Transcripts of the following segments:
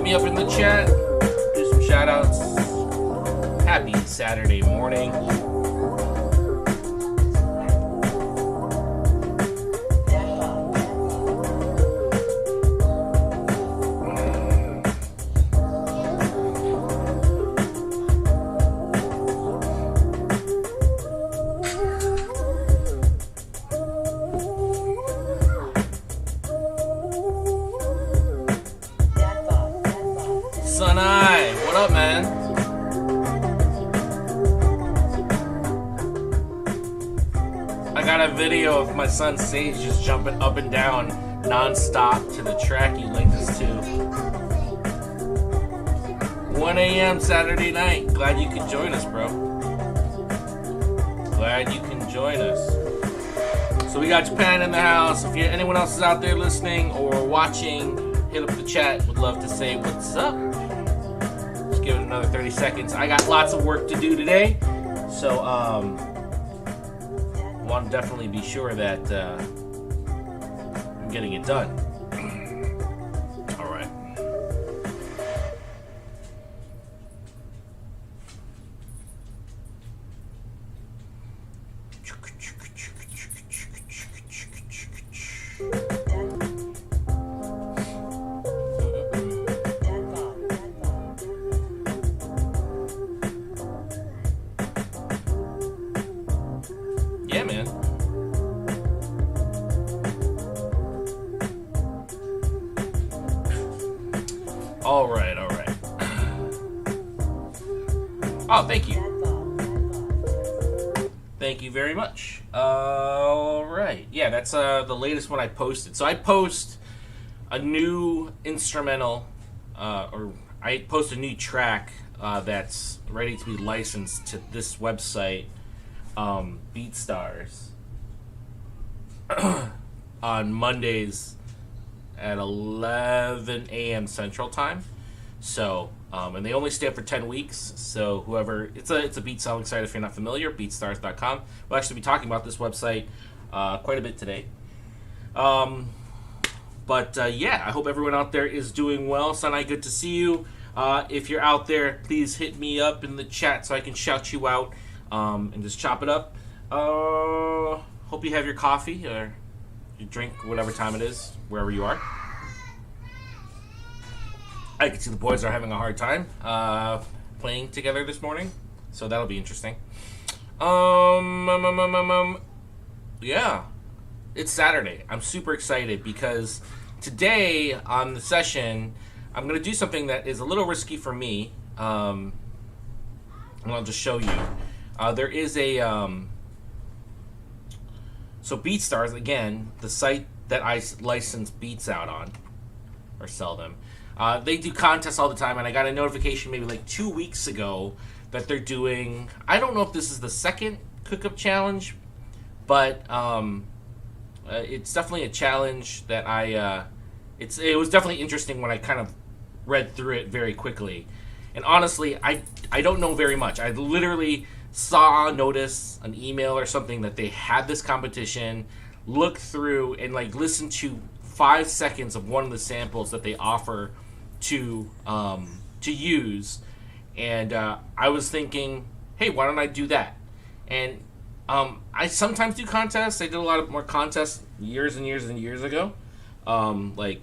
me up in the chat. Do some shout outs. Happy Saturday morning. Video of my son Sage just jumping up and down non-stop to the track he linked us to. 1 a.m. Saturday night. Glad you could join us, bro. Glad you can join us. So we got Japan in the house. If anyone else is out there listening or watching, hit up the chat. Would love to say what's up. Just give it another 30 seconds. I got lots of work to do today. So, want to definitely be sure that I'm getting it done. All right. Yeah, man. All right, all right. Oh, thank you. Thank you very much. All right. Yeah, that's the latest one I posted. So I post a new instrumental, or I post a new track that's ready to be licensed to this website, BeatStars, on Mondays at 11 a.m. Central Time. So, and they only stay up for 10 weeks. So whoever, it's a beat selling site if you're not familiar, BeatStars.com. We'll actually be talking about this website quite a bit today. But yeah, I hope everyone out there is doing well. Sanai, good to see you. If you're out there, please hit me up in the chat so I can shout you out and just chop it up. Hope you have your coffee or you drink whatever time it is, wherever you are. I can see the boys are having a hard time playing together this morning, so that'll be interesting. Yeah, it's Saturday. I'm super excited because today on the session, I'm going to do something that is a little risky for me, and I'll just show you. There is a, so BeatStars, again, the site that I license beats out on, or sell them, they do contests all the time, and I got a notification maybe like 2 weeks ago that they're doing, I don't know if this is the second cook-up challenge, but it's definitely a challenge that it was definitely interesting when I kind of read through it very quickly. And honestly, I don't know very much. I literally saw a notice, an email or something that they had this competition, looked through and like listened to 5 seconds of one of the samples that they offer to use, and I was thinking, hey, why don't I do that? And I sometimes do contests. I did a lot of more contests years and years and years ago, like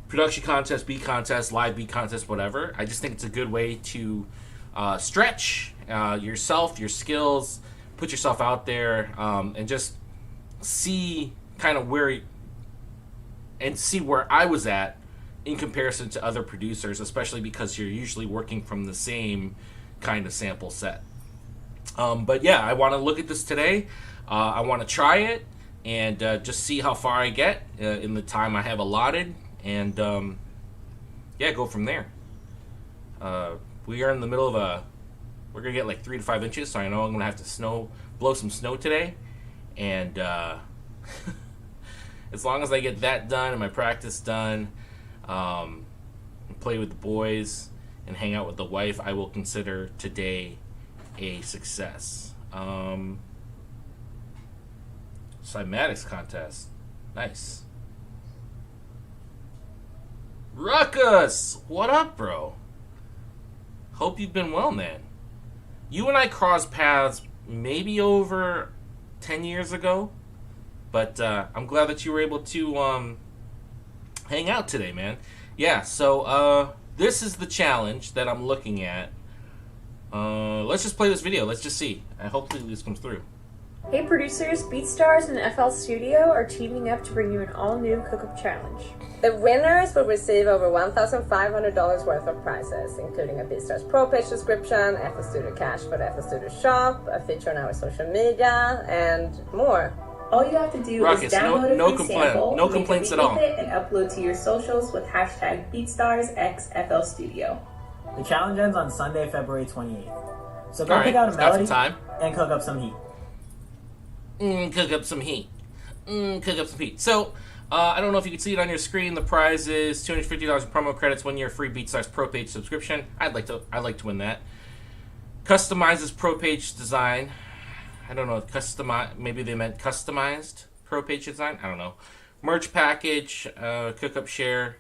production contests, beat contests, live beat contests, whatever. I just think it's a good way to stretch yourself, your skills, put yourself out there, and just see kind of where I was at in comparison to other producers, especially because you're usually working from the same kind of sample set. But yeah, I want to look at this today. I want to try it and just see how far I get in the time I have allotted, and yeah, go from there. We are in the middle of we're gonna get like 3 to 5 inches, so I know I'm gonna have to blow some snow today, and as long as I get that done and my practice done, and play with the boys and hang out with the wife, I will consider today a success. Cymatics Contest. Nice. Ruckus! What up, bro? Hope you've been well, man. You and I crossed paths maybe over 10 years ago, but I'm glad that you were able to hang out today, man. Yeah, so this is the challenge that I'm looking at. Let's just play this video. Let's just see. Hopefully this comes through. Hey producers, BeatStars and FL Studio are teaming up to bring you an all-new cook-up challenge. The winners will receive over $1,500 worth of prizes, including a BeatStars Pro Page subscription, FL Studio Cash for the FL Studio Shop, a feature on our social media, and more. All you have to do Ruckus, is download no a free sample, no complaints at all, and upload to your socials with hashtag BeatStarsXFLStudio. The challenge ends on Sunday, February 28th. So go pick out a melody and cook up some heat. Cook up some heat. Cook up some heat. So, I don't know if you can see it on your screen. The prize is $250 in promo credits, 1 year free BeatStars Pro Page subscription. I'd like to win that. Customizes Pro Page design. I don't know. Maybe they meant customized Pro Page design. I don't know. Merch package. Cook up shared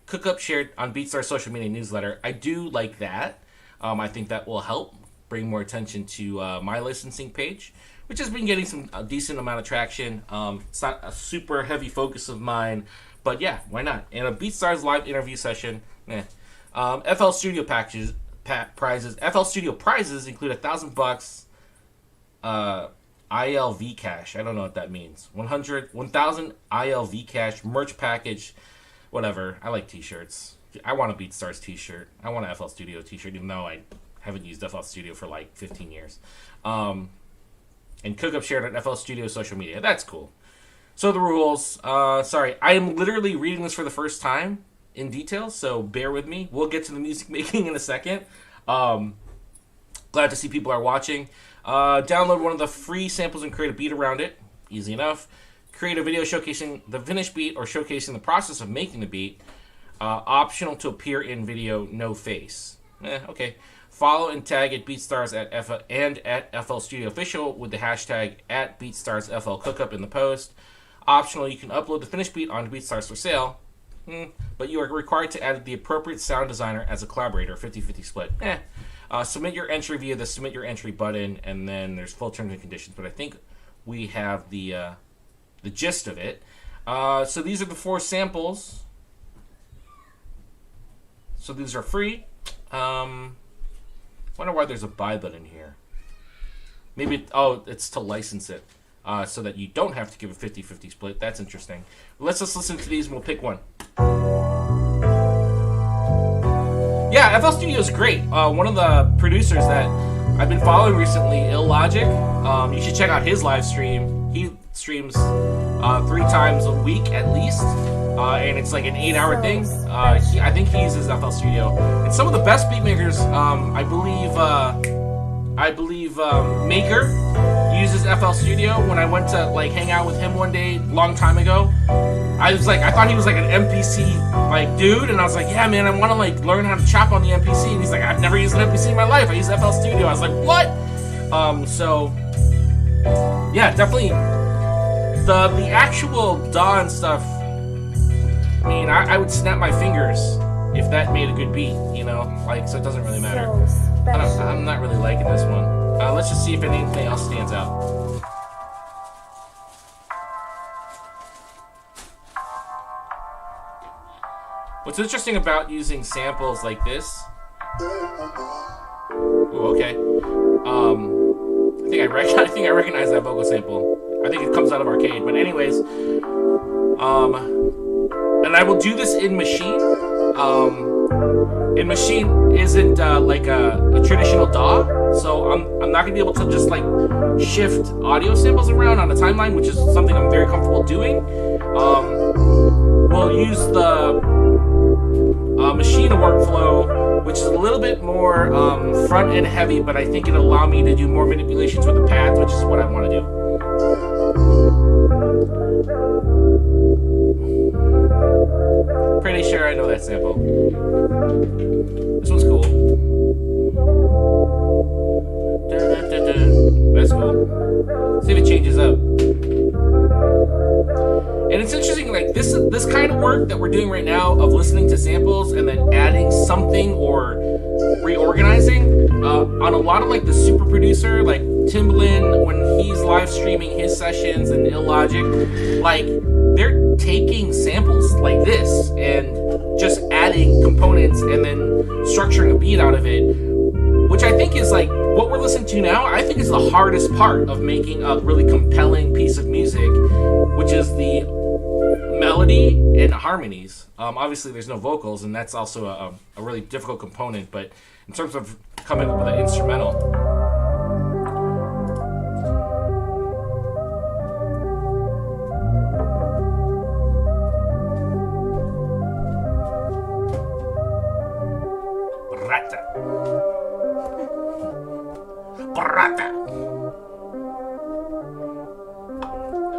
on BeatStars social media newsletter. I do like that. I think that will help bring more attention to my licensing page, which has been getting a decent amount of traction. It's not a super heavy focus of mine, but yeah, why not? And a BeatStars live interview session. FL Studio prizes. FL Studio prizes include $1,000 ILV cash. I don't know what that means. 1,000 ILV cash, merch package, whatever. I like t-shirts. I want a BeatStars t-shirt. I want an FL Studio t-shirt, even though I haven't used FL Studio for like 15 years. And cook up shared on FL Studio social media. That's cool. So the rules. Sorry, I am literally reading this for the first time in detail, so bear with me. We'll get to the music making in a second. Glad to see people are watching. Download one of the free samples and create a beat around it. Easy enough. Create a video showcasing the finished beat or showcasing the process of making the beat. Optional to appear in video, no face. Okay. Follow and tag at BeatStars at FL Studio Official with the hashtag at BeatStarsFL Cookup in the post. Optional, you can upload the finished beat onto BeatStars for sale. but you are required to add the appropriate sound designer as a collaborator, 50-50 split. Submit your entry via the Submit Your Entry button, and then there's full terms and conditions, but I think we have the gist of it. So these are the 4 samples. So these are free. Wonder why there's a buy button here. Maybe, it's to license it. So that you don't have to give a 50-50 split. That's interesting. Let's just listen to these and we'll pick one. Yeah, FL Studio is great. One of the producers that I've been following recently, Illogic, you should check out his live stream. He streams 3 times a week at least, and it's like an 8-hour thing. I think he uses FL Studio. And some of the best beat makers, I believe Maker uses FL Studio. When I went to like hang out with him one day, long time ago, I thought he was like an MPC like dude, and I was like, yeah, man, I want to like learn how to chop on the MPC. And he's like, I've never used an MPC in my life. I use FL Studio. I was like, what? So yeah, definitely the actual DAW and stuff. I mean, I would snap my fingers if that made a good beat, you know, like, so it doesn't really matter. I'm not really liking this one. Let's just see if anything else stands out. What's interesting about using samples like this? Ooh, okay. I think I recognize that vocal sample. I think it comes out of Arcade. But anyways, and I will do this in Maschine. And Maschine isn't like a traditional DAW, so I'm not gonna be able to just like shift audio samples around on a timeline, which is something I'm very comfortable doing. We'll use the Maschine workflow, which is a little bit more front end heavy, but I think it'll allow me to do more manipulations with the pads, which is what I want to do. Pretty sure I know that sample. This one's cool. That's cool. See if it changes up. And it's interesting, like this kind of work that we're doing right now of listening to samples and then adding something or reorganizing on a lot of like the super producer, like Timbaland, when he's live streaming his sessions, and Illogic, like they're taking samples like this and just adding components and then structuring a beat out of it, which I think is like what we're listening to now. I think is the hardest part of making a really compelling piece of music, which is the melody and harmonies. Obviously there's no vocals, and that's also a really difficult component, but in terms of coming up with an instrumental,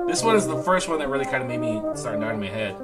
this one is the first one that really kind of made me start nodding my head.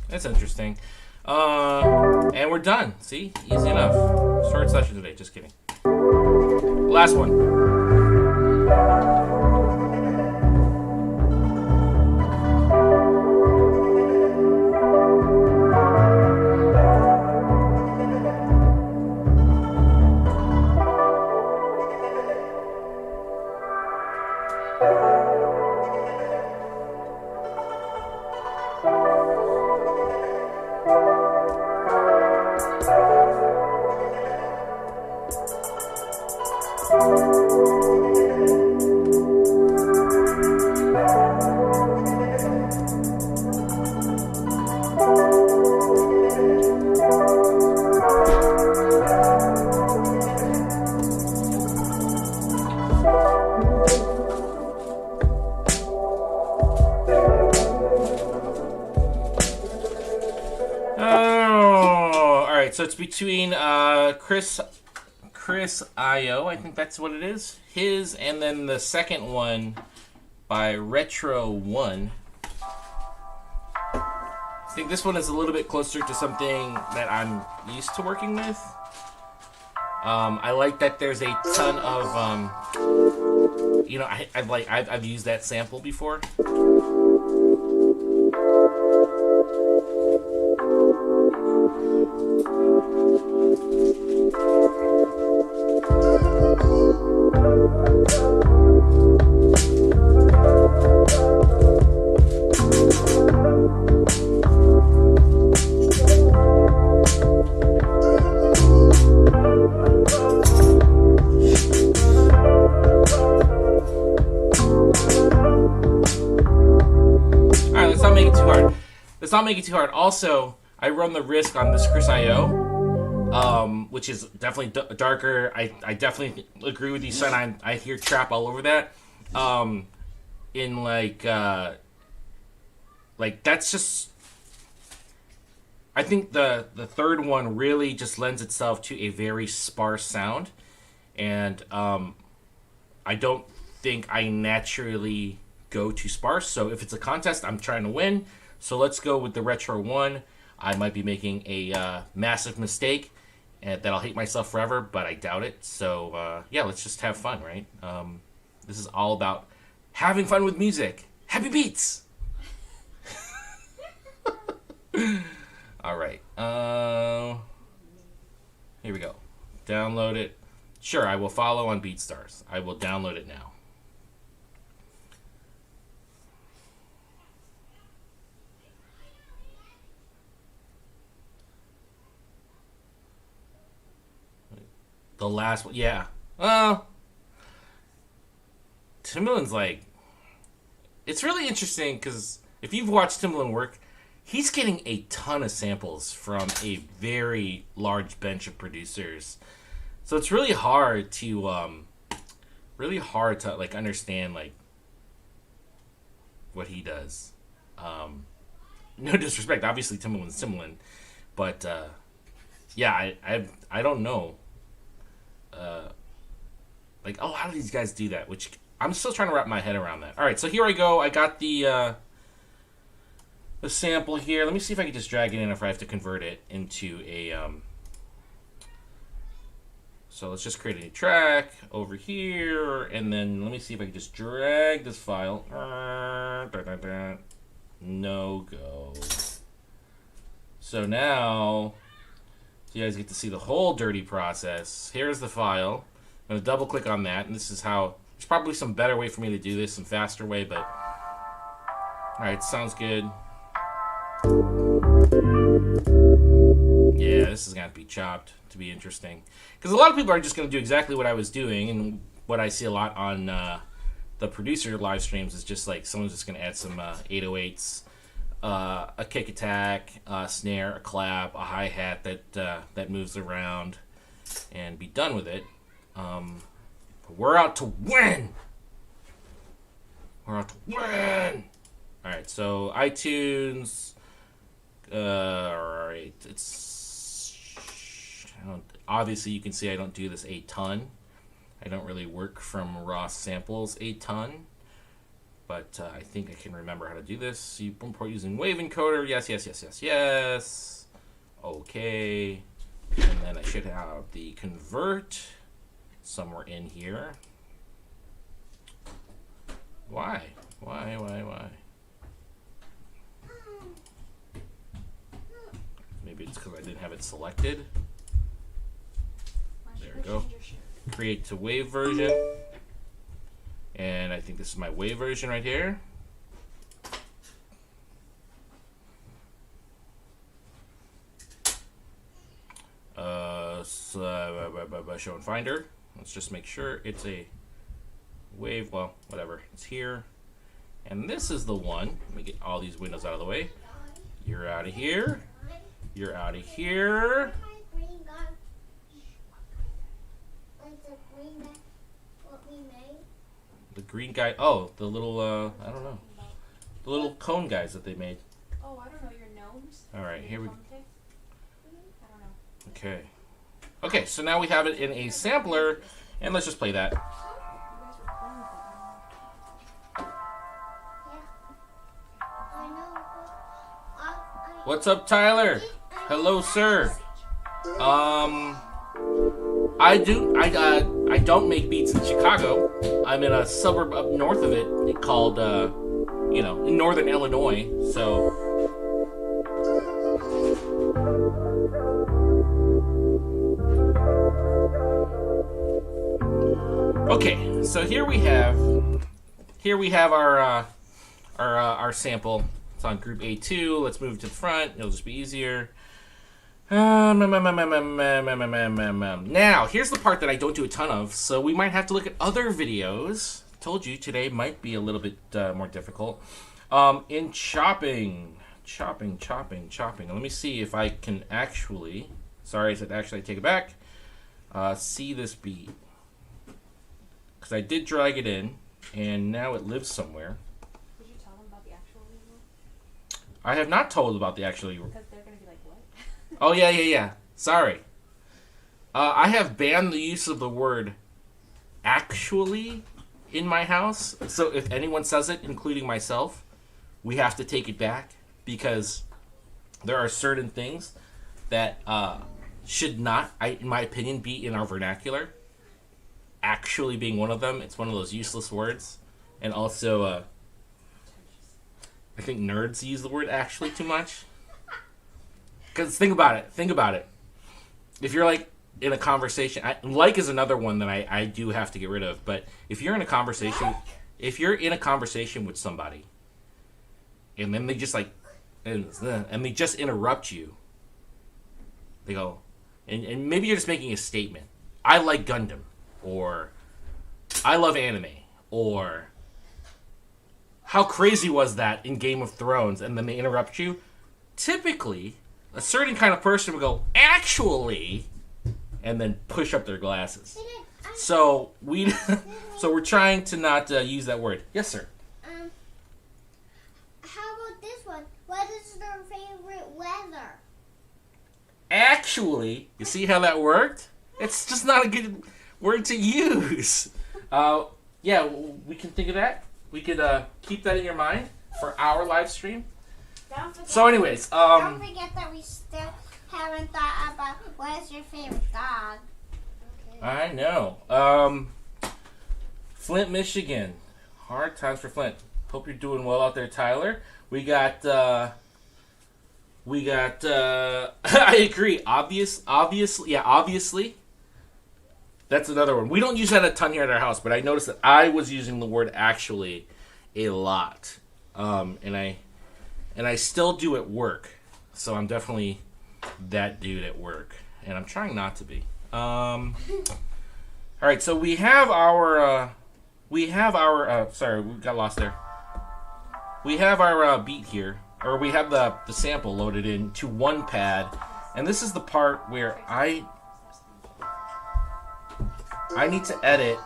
That's interesting. And we're done. See? Easy enough. Short session today. Just kidding. Last one. Oh, all right. So it's between Chris IO, I think that's what it is. His, and then the second one by Retro One. I think this one is a little bit closer to something that I'm used to working with. I like that there's a ton of, you know, I've used that sample before. Not make it too hard. Also, I run the risk on this Chris IO, which is definitely darker. I definitely agree with you, son. I hear trap all over that. In like that's just. I think the third one really just lends itself to a very sparse sound, and I don't think I naturally go to sparse. So if it's a contest, I'm trying to win. So let's go with the Retro One. I might be making a massive mistake and that I'll hate myself forever, but I doubt it. So yeah, let's just have fun, right? This is all about having fun with music. Happy beats! All right. Here we go. Download it. Sure, I will follow on BeatStars. I will download it now. The last one, yeah. Timbaland's like, it's really interesting because if you've watched Timbaland work, he's getting a ton of samples from a very large bench of producers. So it's really hard to like understand like what he does. No disrespect, obviously Timbaland's Timbaland, but yeah, I don't know. Like, oh, how do these guys do that? Which I'm still trying to wrap my head around that. All right, so here I go. I got the sample here. Let me see if I can just drag it in, if I have to convert it into a. So let's just create a new track over here, and then let me see if I can just drag this file. No go. So now you guys get to see the whole dirty process. Here's the file. I'm going to double click on that, and this is how. There's probably some better way for me to do this, some faster way, but alright, sounds good. Yeah, this is going to have to be chopped to be interesting. Because a lot of people are just going to do exactly what I was doing, and what I see a lot on the producer live streams is just like someone's just going to add some 808s, a kick attack, a snare, a clap, a hi-hat that moves around, and be done with it. But we're out to win! We're out to win! Alright, so iTunes. Alright, obviously you can see I don't do this a ton. I don't really work from raw samples a ton. But I think I can remember how to do this. You import using Wave Encoder. Yes, yes, yes, yes, yes. Okay. And then I should have the convert somewhere in here. Why? Why? Maybe it's because I didn't have it selected. There we go. Create to wave version. And I think this is my wave version right here. Show and Finder. Let's just make sure it's a wave. Well, whatever. It's here. And this is the one. Let me get all these windows out of the way. You're out of here. You're out of here. The green guy. Oh, the little, I don't know. The little cone guys that they made. Oh, I don't know your gnome. All right, here we go. Okay. Okay, so now we have it in a sampler, and let's just play that. What's up, Tyler? Hello, sir. I don't make beats in Chicago. I'm in a suburb up north of it called, you know, in northern Illinois. So. Okay, so here we have our sample. It's on group A2. Let's move it to the front. It'll just be easier. Now, here's the part that I don't do a ton of, so we might have to look at other videos. Told you today might be a little bit more difficult. In chopping. Let me see if I can actually. Sorry, I said actually. I take it back. See this beat. Because I did drag it in, and now it lives somewhere. Did you tell them about the actual rule? I have not told about the actual rule. Because they're going to be like, what? Oh, yeah. Sorry. I have banned the use of the word actually in my house. So if anyone says it, including myself, we have to take it back. Because there are certain things that should not, in my opinion, be in our vernacular. Actually being one of them. It's one of those useless words. And also, I think nerds use the word actually too much. Because think about it. If you're like in a conversation, like is another one that I do have to get rid of. But if you're in a conversation with somebody, and then they just like, and they just interrupt you, they go, and maybe you're just making a statement. I like Gundam, or I love anime, or how crazy was that in Game of Thrones, and then they interrupt you. Typically, a certain kind of person would go, actually, and then push up their glasses. So we're trying to not use that word. Yes, sir. How about this one? What is their favorite weather? Actually, you see how that worked? It's just not a good word to use. Yeah, we can think of that. We could keep that in your mind for our live stream. So anyways, don't forget that we still haven't thought about what is your favorite dog. Okay. I know. Flint, Michigan. Hard times for Flint. Hope you're doing well out there, Tyler. We got I agree. Obviously. That's another one. We don't use that a ton here at our house, but I noticed that I was using the word actually a lot. And I still do at work. So I'm definitely that dude at work. And I'm trying not to be. Alright, so we have our sorry, we got lost there. We have our beat here, or we have the sample loaded into one pad, and this is the part where I need to edit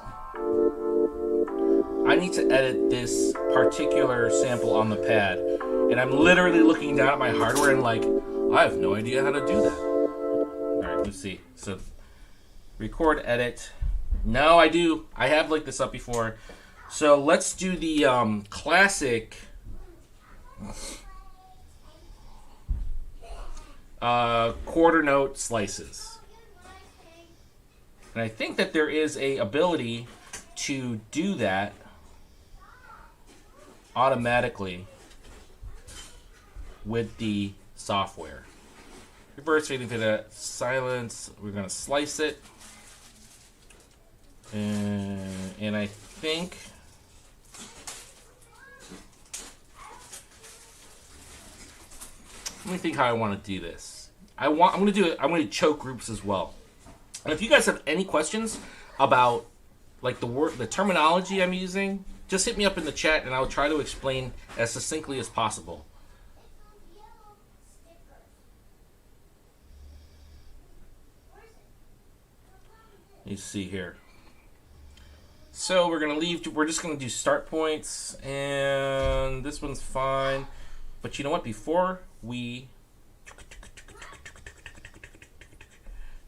this particular sample on the pad, and I'm literally looking down at my hardware and like, I have no idea how to do that. Alright, let's see. So, record, edit. No, I do. I have looked this up before. So, let's do the classic quarter note slices. And I think that there is a ability to do that automatically with the software. Reverse fading to the silence. We're going to slice it. And I think let me think how I want to do this. I'm going to do it. I'm going to choke groups as well. And if you guys have any questions about like the terminology I'm using, just hit me up in the chat and I'll try to explain as succinctly as possible. You see here. So we're just going to do start points, and this one's fine. But you know what? Before we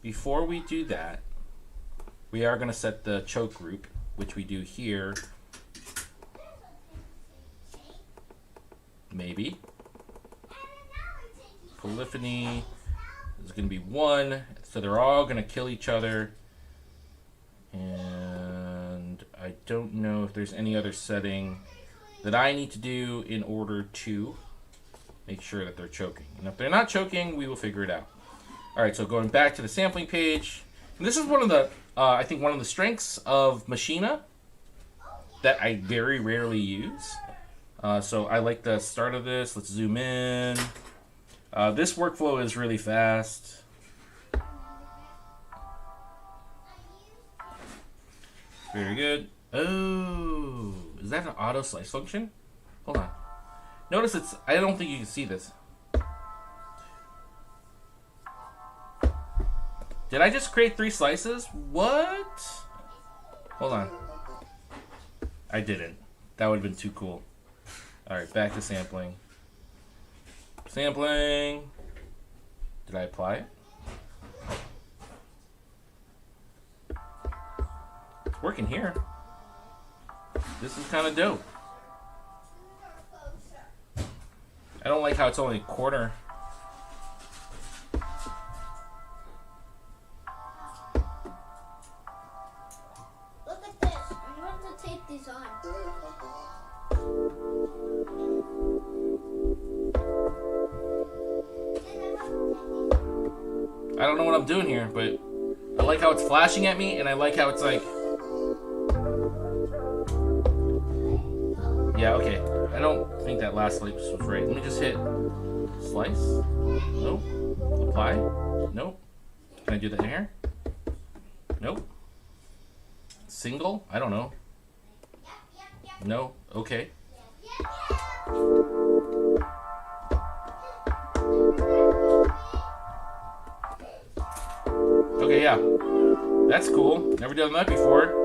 before we do that, we are going to set the choke group, which we do here. Maybe. Polyphony is going to be 1, so they're all going to kill each other. And I don't know if there's any other setting that I need to do in order to make sure that they're choking. And if they're not choking, we will figure it out. Alright, so going back to the sampling page. And this is one of the, I think one of the strengths of Maschine that I very rarely use. So I like the start of this. Let's zoom in. This workflow is really fast. Very good. Oh, is that an auto slice function? Hold on. Notice it's, I don't think you can see this. Did I just create 3 slices? What? Hold on. I didn't. That would have been too cool. Alright, back to sampling. Sampling. Did I apply it? It's working here. This is kind of dope. I don't like how it's only a quarter. Look at this. I'm going to take these on. I don't know what I'm doing here, but I like how it's flashing at me, and I like how it's like... Yeah, okay. I don't think that last slice was right. Let me just hit slice. Nope. Apply. Nope. Can I do that here? Nope. Single? I don't know. No? Okay. Okay, yeah. That's cool. Never done that before.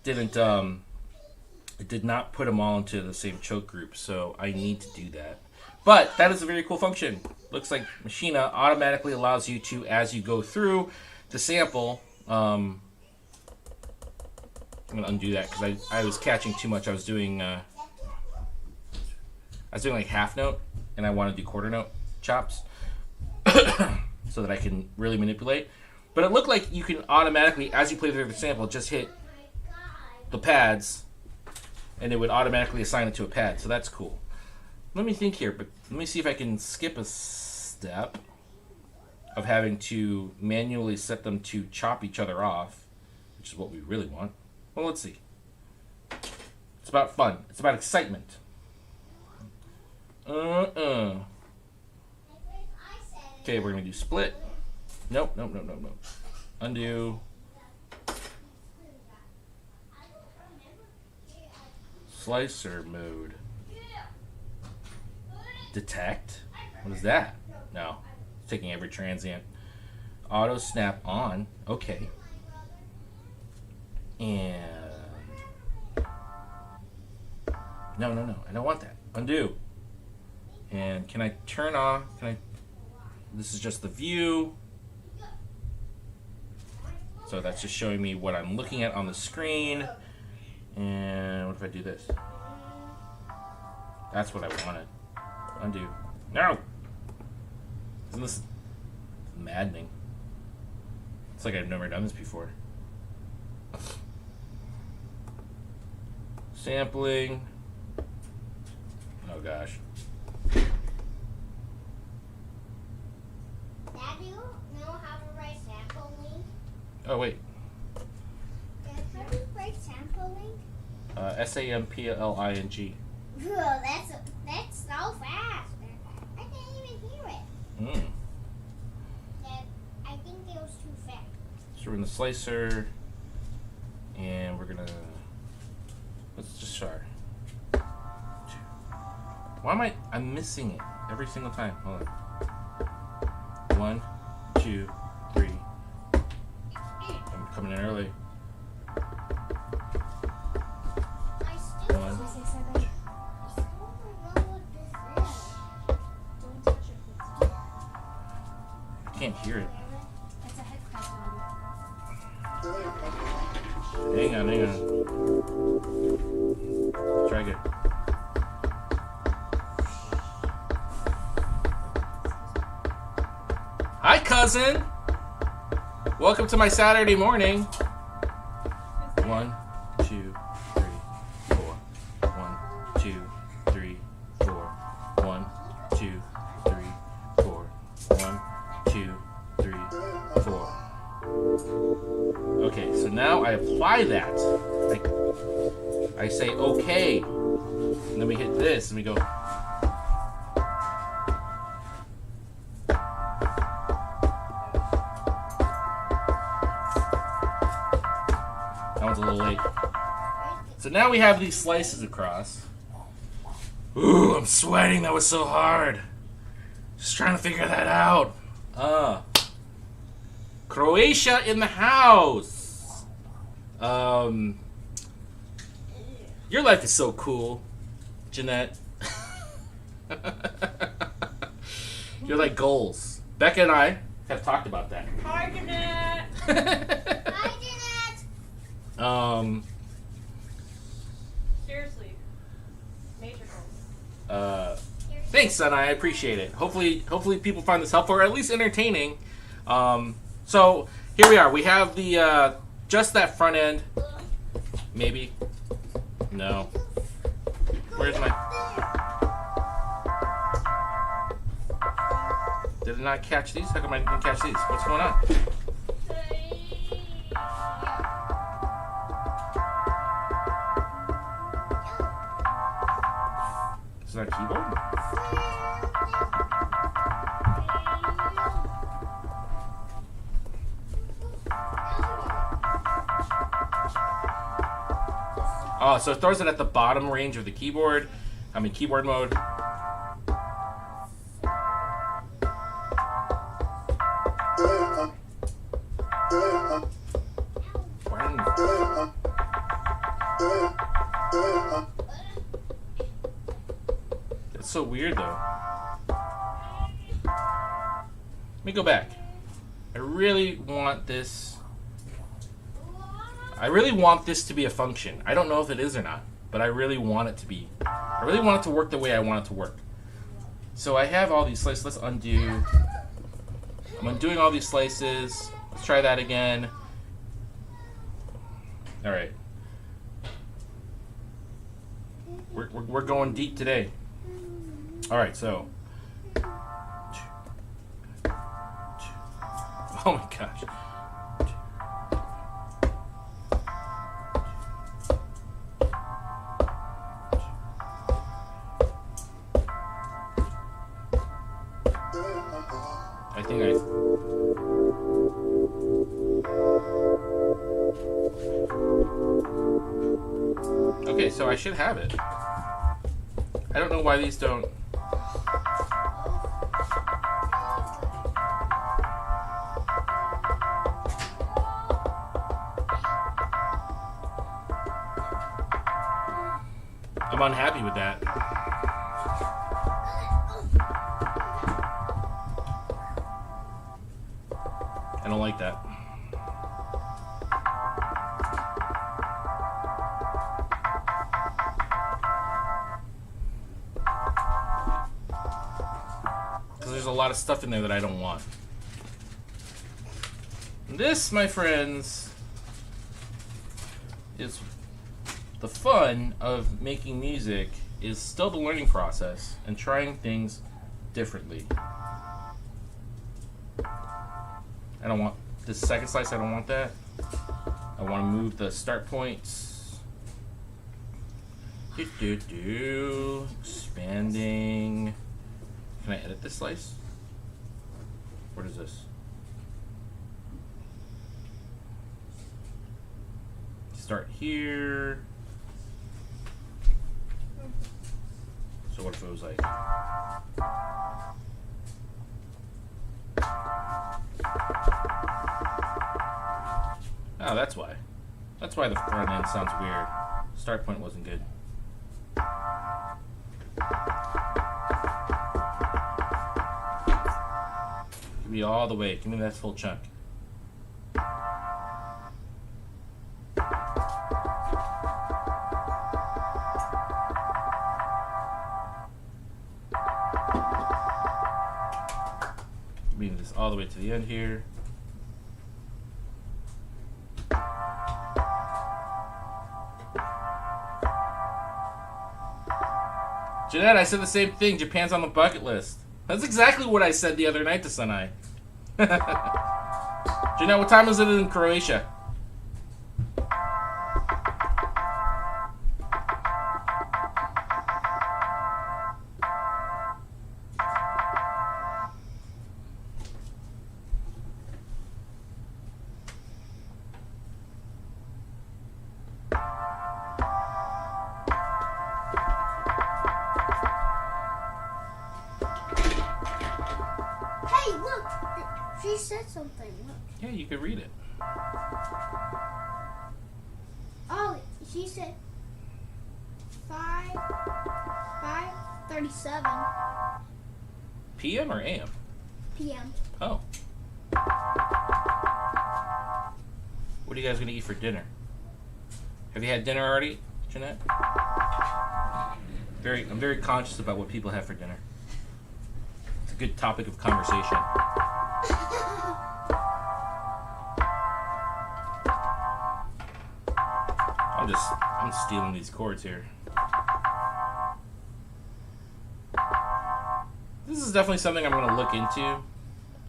It did not put them all into the same choke group, so I need to do that. But that is a very cool function. Looks like Maschine automatically allows you to, as you go through the sample, I'm gonna undo that because I was catching too much. I was doing like half note, and I want to do quarter note chops so that I can really manipulate. But it looked like you can automatically, as you play through the sample, just hit the pads, and it would automatically assign it to a pad. So that's cool. Let me think here, but let me see if I can skip a step of having to manually set them to chop each other off, which is what we really want. Well, let's see. It's about fun. It's about excitement. Okay, we're gonna do split. Nope. Undo. Slicer mode. Detect? What is that? No. It's taking every transient. Auto snap on. Okay. And... No. I don't want that. Undo. And can I turn off? This is just the view. So that's just showing me what I'm looking at on the screen. And what if I do this? That's what I wanted. Undo. No! Isn't this maddening? It's like I've never done this before. Sampling. Oh gosh. Dad, do you know how to write sampling? Oh wait. Dad, how do you write sampling? SAMPLING. Whoa, that's so fast. I can't even hear it. Dad, I think it was too fast. So we're in the slicer, and we're gonna, let's just start. Why am I'm missing it every single time? Hold on. 1, 2, 3. I'm coming in early. I still don't know what this is. Don't touch it. can't hear it. It's a head crescent. Hang on, hang on. Try again. Hi, cousin. Welcome to my Saturday morning. 1, 2, 3, 4. 1, 2, 3, 4. 1, 2, 3, 4. 1, 2, 3, 4. Okay, so now I apply that. I say okay, and then we hit this, and we go. That one's a little late. So now we have these slices across. Ooh, I'm sweating. That was so hard. Just trying to figure that out. Croatia in the house. Your life is so cool, Jeanette. You're like goals. Becca and I have talked about that. Hi, Jeanette. Hi, Jeanette. Seriously, major goals. Thanks, son. I appreciate it. Hopefully people find this helpful or at least entertaining. So here we are. We have the just that front end. Maybe. No. Where's my? Did it not catch these? How come I didn't catch these? What's going on? Is that a keyboard? Oh, so it throws it at the bottom range of the keyboard. I mean, keyboard mode. That's so weird, though. Let me go back. I really want this. I really want this to be a function. I don't know if it is or not, but I really want it to be. I really want it to work the way I want it to work. So I have all these slices. Let's undo. I'm undoing all these slices. Let's try that again. All right. We're going deep today. All right, so. Oh my gosh. I think okay, so I should have it. I don't know why these don't. I'm unhappy with that. I don't like that. Because there's a lot of stuff in there that I don't want. This, my friends, is the fun of making music, is still the learning process and trying things differently. I don't want this second slice. I don't want that. I want to move the start points. Expanding. Can I edit this slice? What is this? Start here. So what if it was like? Oh, that's why. That's why the front end sounds weird. Start point wasn't good. me all the way. Give me that full chunk. Bring this all the way to the end here. Jeanette, I said the same thing. Japan's on the bucket list. That's exactly what I said the other night to Sanai. Jeanette, what time is it in Croatia? She said something. Look. Yeah, you could read it. Oh, she said 5:37 PM or AM? PM. Oh. What are you guys gonna eat for dinner? Have you had dinner already, Jeanette? I'm very conscious about what people have for dinner. It's a good topic of conversation. I'm stealing these chords here. This is definitely something I'm gonna look into.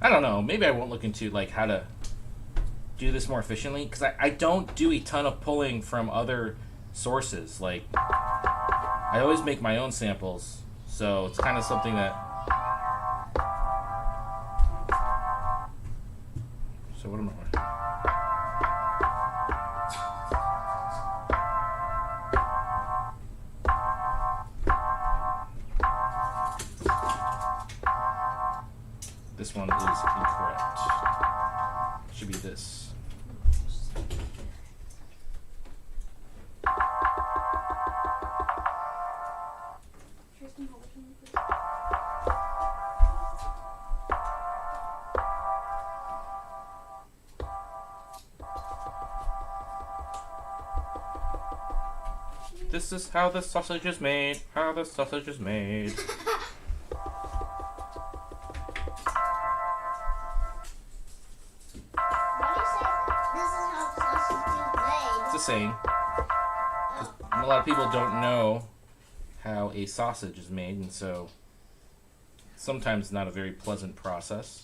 I don't know, maybe I won't look into like how to do this more efficiently, because I don't do a ton of pulling from other sources. Like, I always make my own samples, so it's kind of something that... So what am I... This one is incorrect. It should be this. This is how the sausage is made. How the sausage is made. Saying, a lot of people don't know how a sausage is made, and so sometimes not a very pleasant process.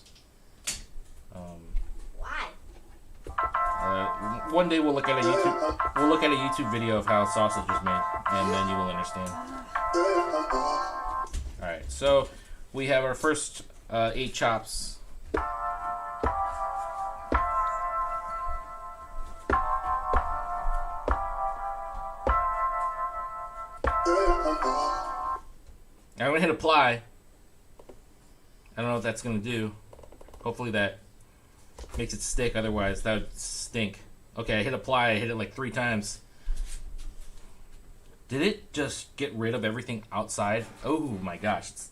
Why? One day we'll look at a YouTube video of how sausage is made, and then you will understand. All right, so we have our first 8 chops. I'm gonna hit apply. I don't know what that's gonna do. Hopefully that makes it stick, otherwise that would stink. Okay, I hit apply, I hit it like 3 times. Did it just get rid of everything outside? Oh my gosh, it's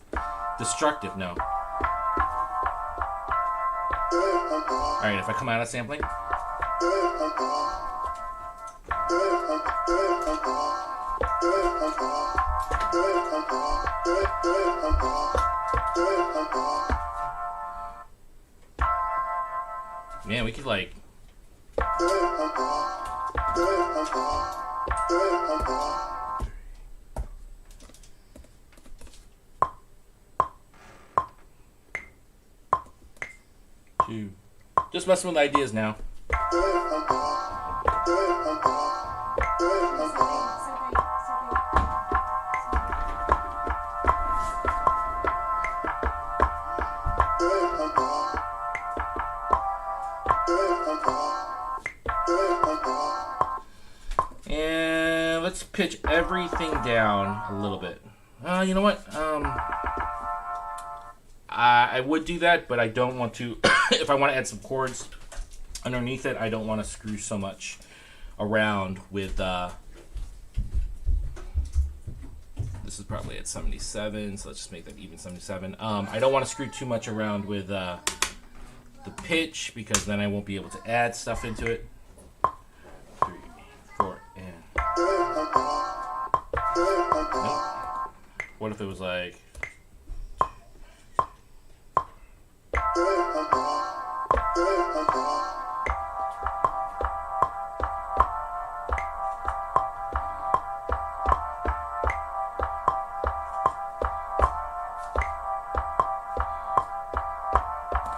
destructive, no. Alright, if I come out of sampling. Man, we could like... Just messing with ideas now. And let's pitch everything down a little bit. You know what? I would do that, but I don't want to. If I want to add some chords underneath it, I don't want to screw so much around with. This is probably at 77, so let's just make that even 77. I don't want to screw too much around with the pitch because then I won't be able to add stuff into it. 3, 4, and... Nope. What if it was like...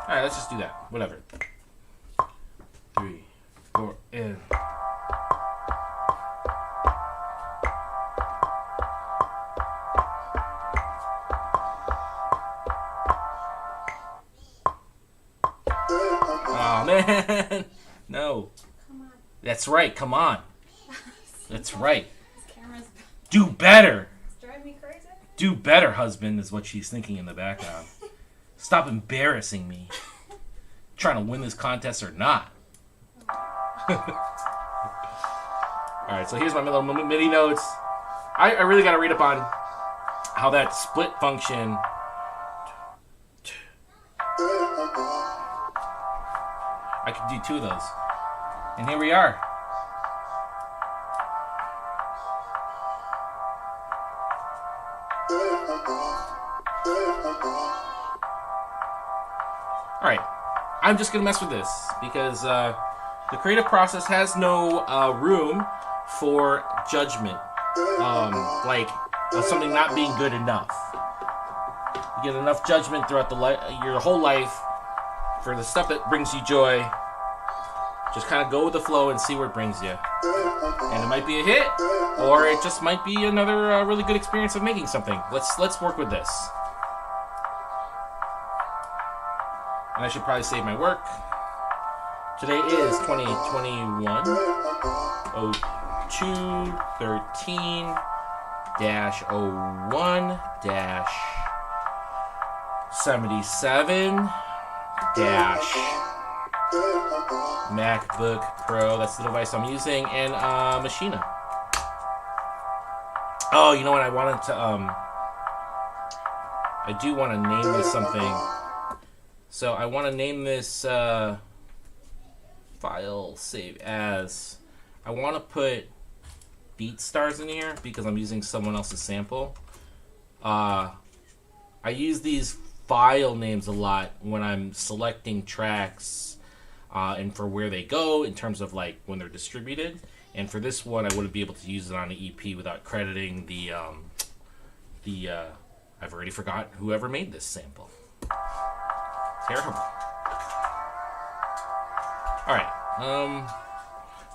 Alright, let's just do that. Whatever. 3, 4, and... Oh, man! No. Come on. That's right, come on. That's right. This camera's Do better! it's driving me crazy. Do better, husband, is what she's thinking in the background. Stop embarrassing me. Trying to win this contest or not. Alright, so here's my little MIDI notes. I really got to read up on how that split function... I could do 2 of those. And here we are. Alright, I'm just going to mess with this because the creative process has no room for judgment, like of something not being good enough. You get enough judgment throughout your whole life for the stuff that brings you joy. Just kind of go with the flow and see where it brings you. And it might be a hit, or it just might be another really good experience of making something. Let's work with this. And I should probably save my work. Today is 2021 02 13 -01 -77 MacBook Pro. That's the device I'm using, and Maschine. Oh, you know what? I wanted to I do want to name this something. So I want to name this file save as. I want to put BeatStars in here because I'm using someone else's sample. I use these file names a lot when I'm selecting tracks and for where they go in terms of like when they're distributed. And for this one, I wouldn't be able to use it on an EP without crediting the I've already forgotten whoever made this sample. Terrible. Alright,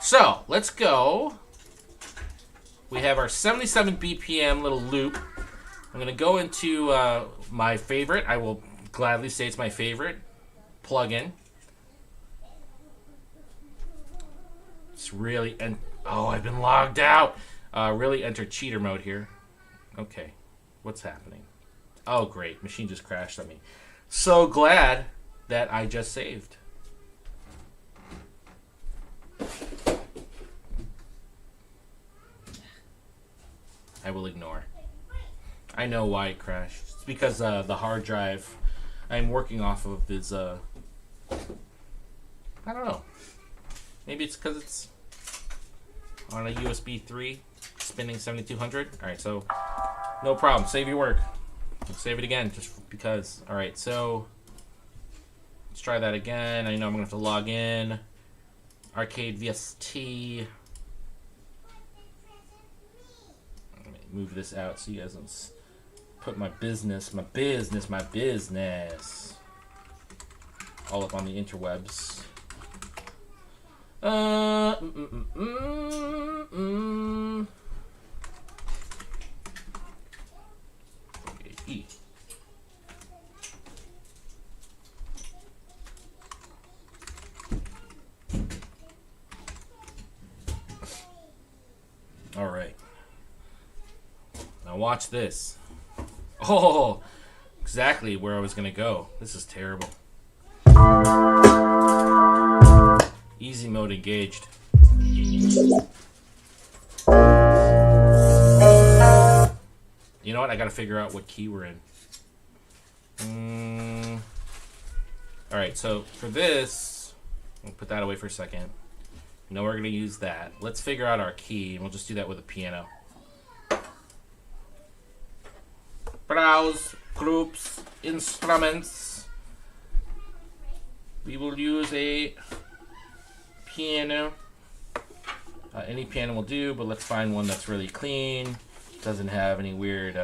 so let's go. We have our 77 BPM little loop. I'm going to go into my favorite. I will gladly say it's my favorite plugin. It's really... Oh, I've been logged out. Really enter cheater mode here. Okay, what's happening? Oh, great. Machine just crashed on me. So glad that I just saved. I will ignore. I know why it crashed. It's because the hard drive I'm working off of is, I don't know. Maybe it's because it's on a USB 3 spinning 7200. Alright, so no problem. Save your work. Let's save it again just because. Alright, so let's try that again. I know I'm going to have to log in. Arcade VST. Let me move this out so you guys don't put my business all up on the interwebs. E. All right. Now watch this. Oh, exactly where I was gonna go. This is terrible. Easy mode engaged. You know what? I gotta figure out what key we're in. Alright, so for this, we'll put that away for a second. You know we're going to use that. Let's figure out our key, and we'll just do that with a piano. Browse, groups, instruments. We will use a piano. Any piano will do, but let's find one that's really clean. Doesn't have any weird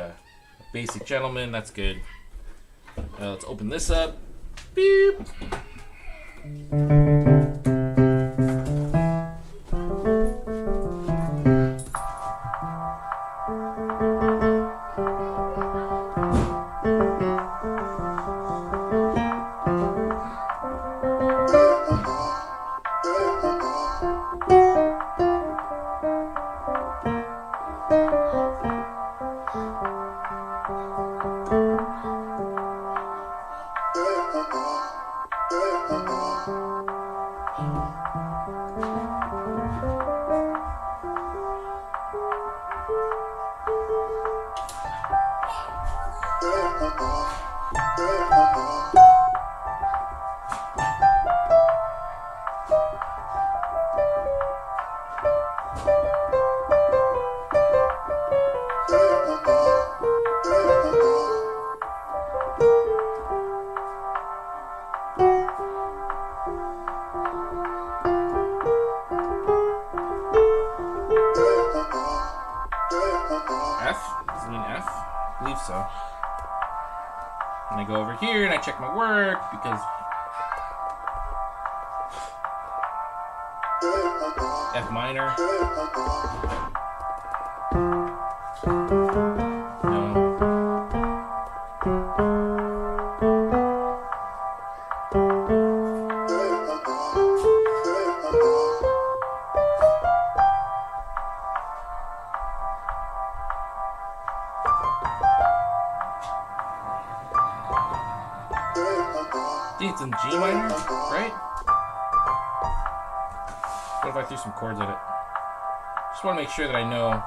basic gentleman. That's good. Let's open this up. Beep. So and I go over here and I check my work because F minor. No. I think it's in G minor, right? What if I threw some chords at it? Just want to make sure that I know.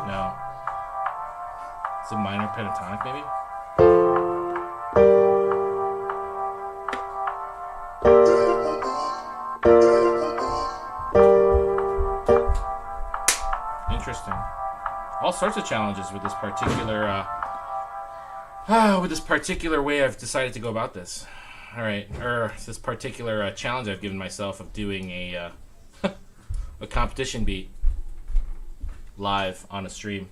No. It's a minor pentatonic, maybe? Interesting. All sorts of challenges with this particular way I've decided to go about this. All right, or this particular challenge I've given myself of doing a a competition beat live on a stream.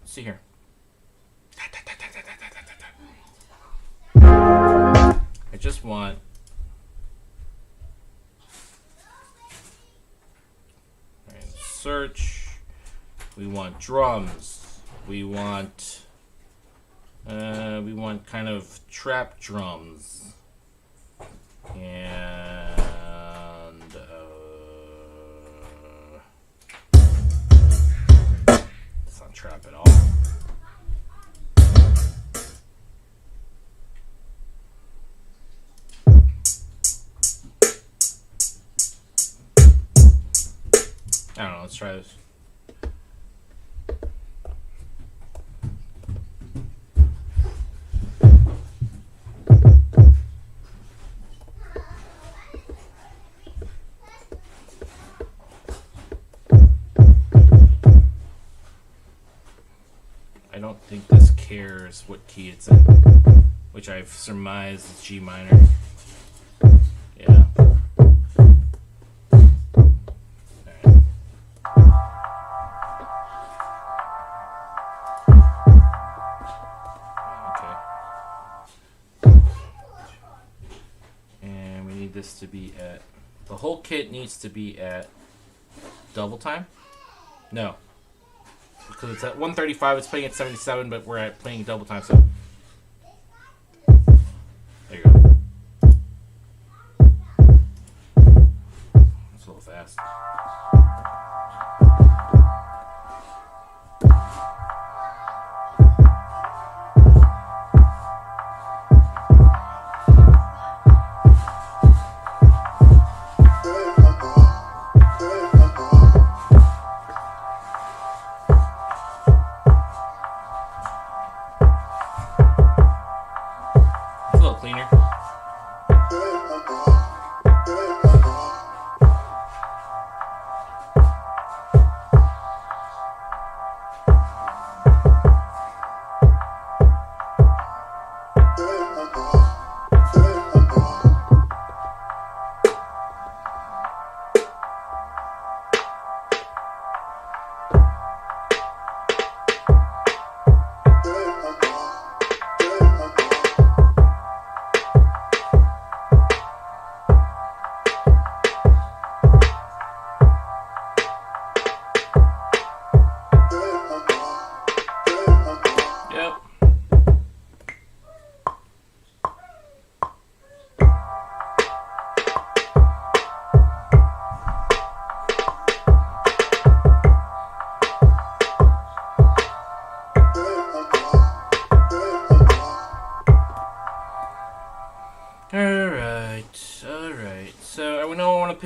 Let's see here. I just want. Search. We want drums. We want kind of trap drums. And it's not trap at all. I don't know, let's try this. I don't think this cares what key it's in, which I've surmised is G minor. Yeah. This to be at the whole kit needs to be at double time. No, because it's at 135. It's playing at 77, but we're at playing double time. So there you go. It's a little fast.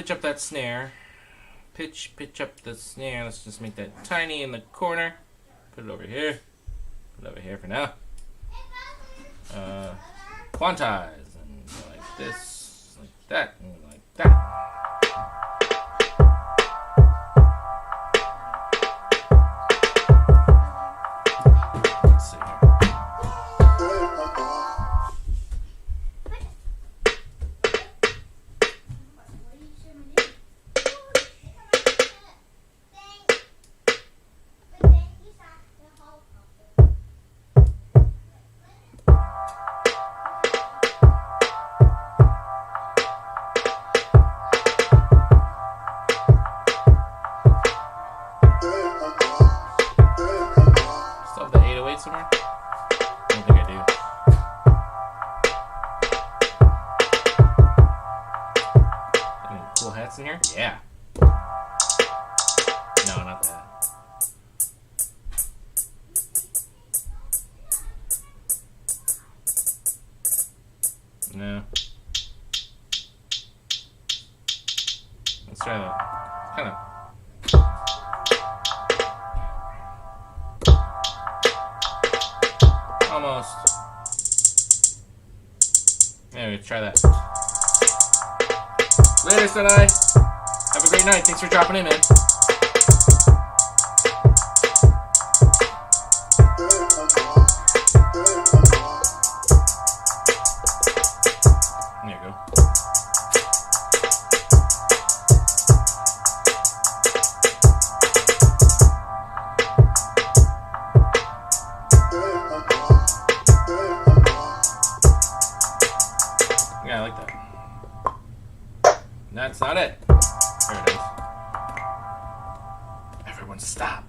pitch up that snare. Pitch up the snare. Let's just make that tiny in the corner. Put it over here. Put it over here for now. Quantize. And go like this, like that, and like that. Somewhere? I don't think I do. Any cool hats in here? Yeah. No, not that. No. Let's try that. Kind of. Almost. Anyway, try that. Later, Sunai. Have a great night. Thanks for dropping in, man. There you go. Yeah, I like that. That's not it. There it is. Everyone stop.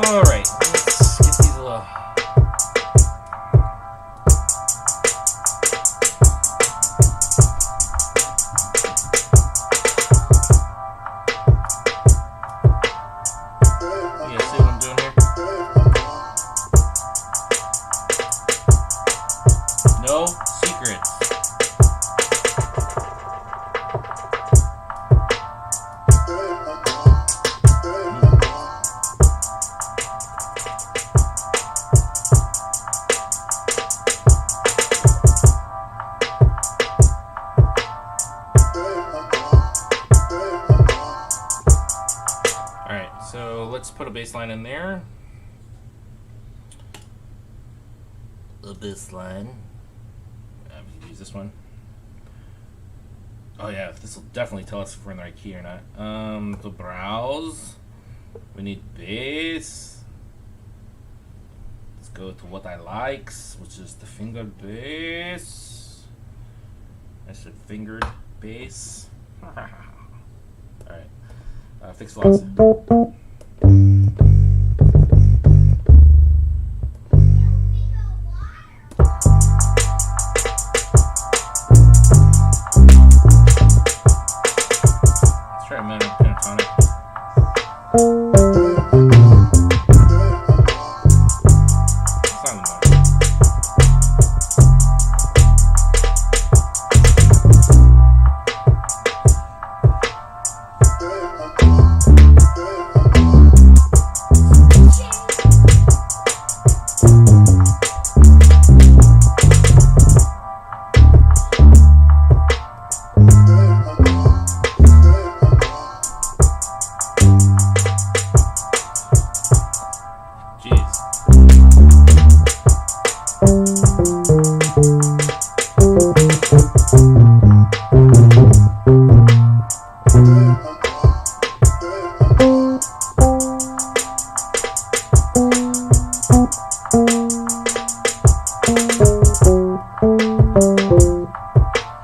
All right, let's get these little. You guys see what I'm doing here? No secrets. Alright, so let's put a bass line in there. A bass line. We can use this one. Oh yeah, this will definitely tell us if we're in the right key or not. To browse. We need bass. Let's go to what I likes, which is the fingered bass. I said fingered bass. Alright. Fix velocity. Let's try a minor pentatonic. It's not enough.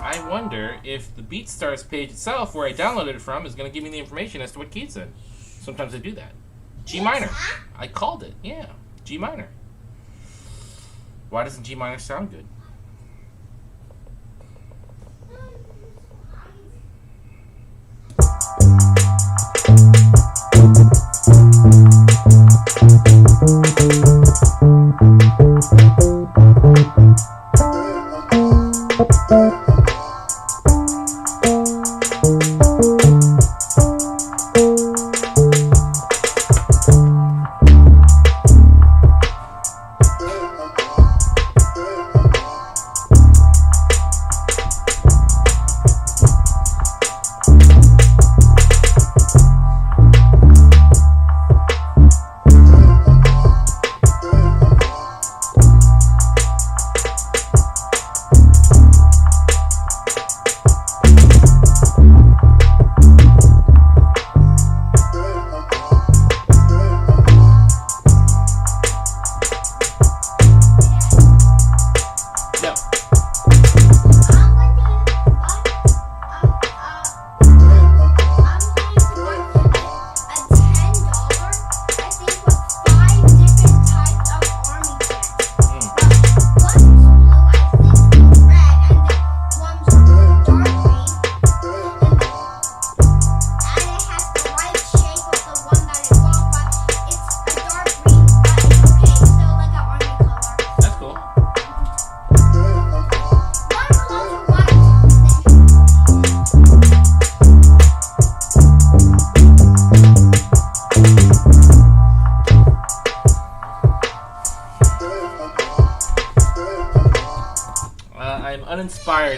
I wonder if the BeatStars page itself, where I downloaded it from, is going to give me the information as to what key it's in. Sometimes I do that. G minor. I called it. Yeah. G minor. Why doesn't G minor sound good?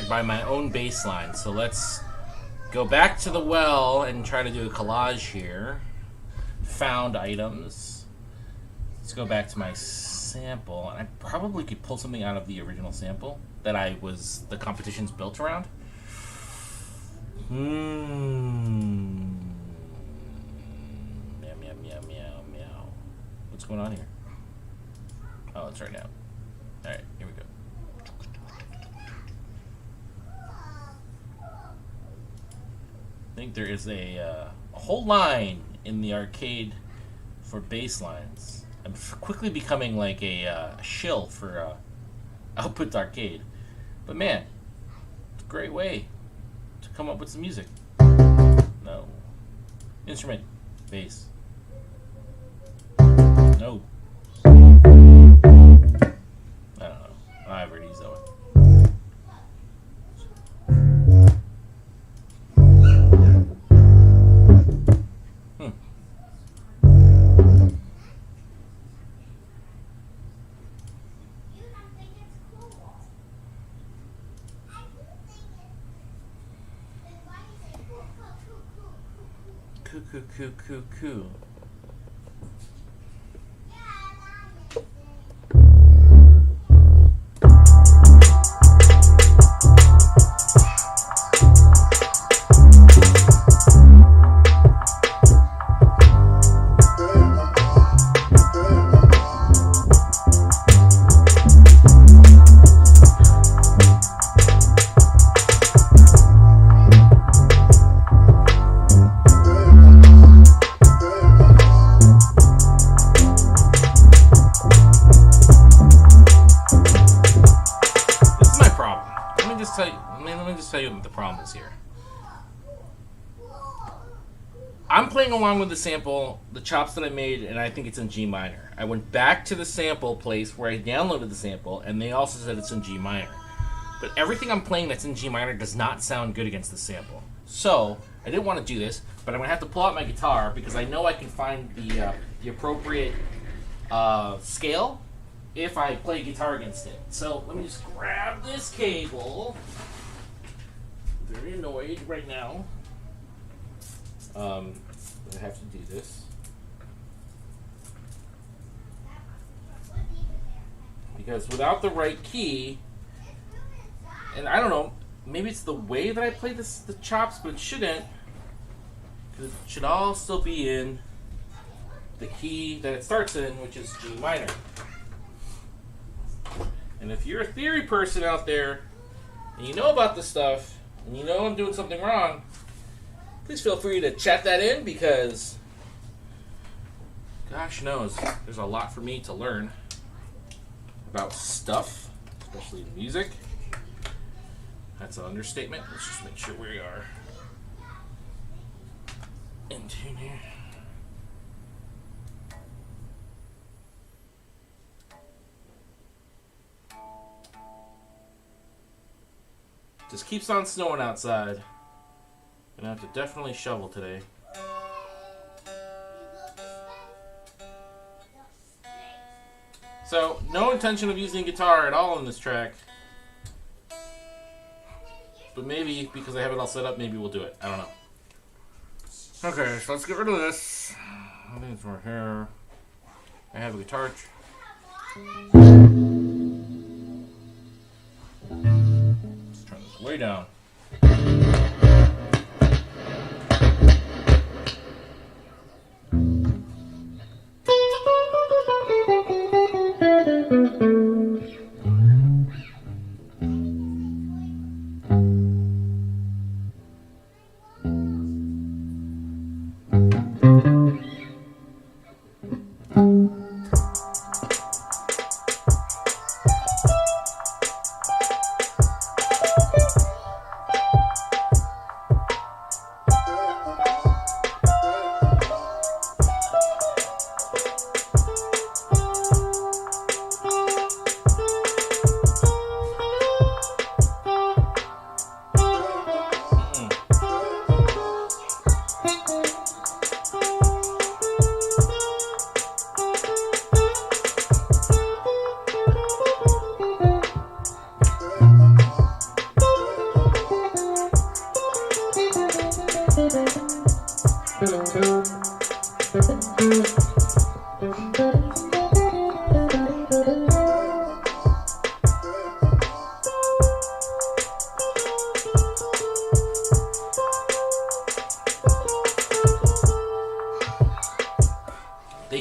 inspired by my own bass line. So let's go back to the well and try to do a collage here. Found items. Let's go back to my sample. And I probably could pull something out of the original sample that the competition's built around. Meow, meow, meow, meow, meow. What's going on here? Oh, it's right now. Alright, here we go. I think there is a whole line in the arcade for bass lines. I'm quickly becoming like a shill for Output Arcade. But man, it's a great way to come up with some music. No. Instrument. Bass. No. I don't know. I've already used that one. Coo. Let me just tell you what the problem is here. I'm playing along with the sample, the chops that I made, and I think it's in G minor. I went back to the sample place where I downloaded the sample, and they also said it's in G minor. But everything I'm playing that's in G minor does not sound good against the sample. So, I didn't want to do this, but I'm going to have to pull out my guitar because I know I can find the appropriate scale if I play guitar against it. So, let me just grab this cable. Very annoyed right now. I have to do this because without the right key, and I don't know, maybe it's the way that I play the chops, but it shouldn't, because it should all still be in the key that it starts in, which is G minor. And if you're a theory person out there and you know about this stuff and you know I'm doing something wrong, please feel free to chat that in, because gosh knows there's a lot for me to learn about stuff, especially in music. That's an understatement. Let's just make sure we are in tune here. Just keeps on snowing outside. Gonna have to definitely shovel today. So, no intention of using guitar at all in this track. But maybe, because I have it all set up, maybe we'll do it. I don't know. Okay, so let's get rid of this. I think it's right here. I have a guitar. Let's turn this way down. They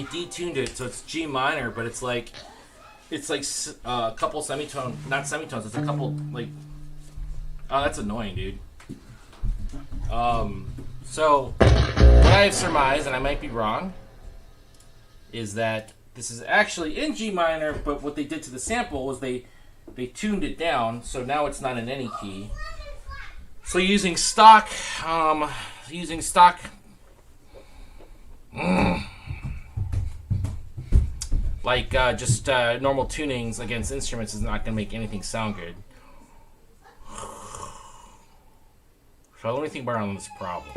detuned it so it's G minor, but it's like a couple semitone, not semitones. It's a couple like. Oh, that's annoying, dude. So what I have surmised, and I might be wrong, is that this is actually in G minor, but what they did to the sample was they tuned it down, so now it's not in any key. So using stock, like just normal tunings against instruments is not going to make anything sound good. So let me think about on this problem.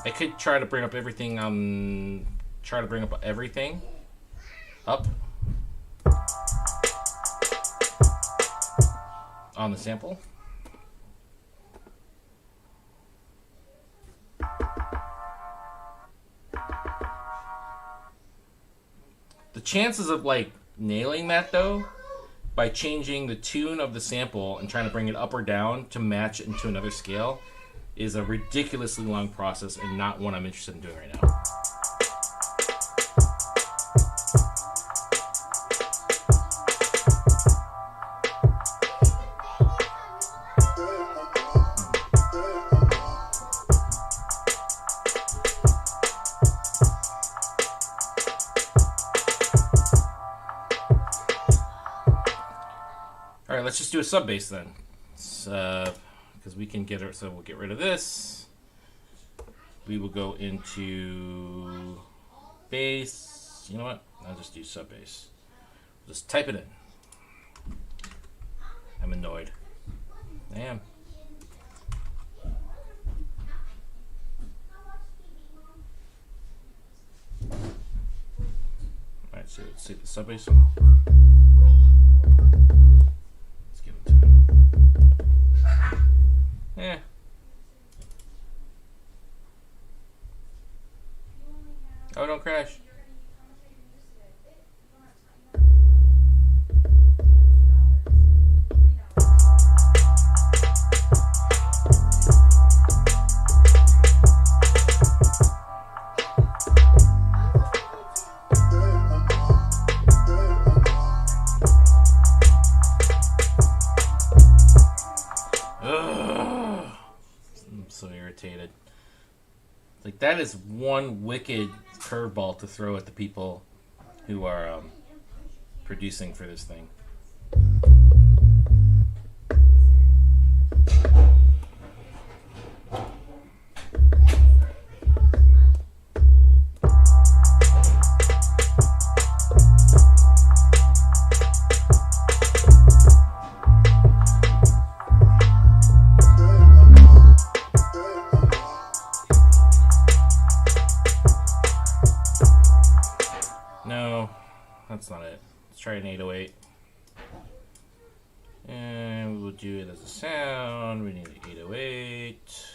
I could try to bring up everything. Up on the sample. The chances of like nailing that though, by changing the tune of the sample and trying to bring it up or down to match it into another scale, is a ridiculously long process and not one I'm interested in doing right now. Alright, let's just do a sub bass then. Because we can get it, so we'll get rid of this. We will go into bass. You know what? I'll just do sub bass. Just type it in. I'm annoyed. I am. Alright, so let's see the sub bass. Let's give it to him. Yeah. Oh, don't crash. So irritated. Like, that is one wicked curveball to throw at the people who are producing for this thing. No, that's not it. Let's try an 808. And we'll do it as a sound. We need an 808.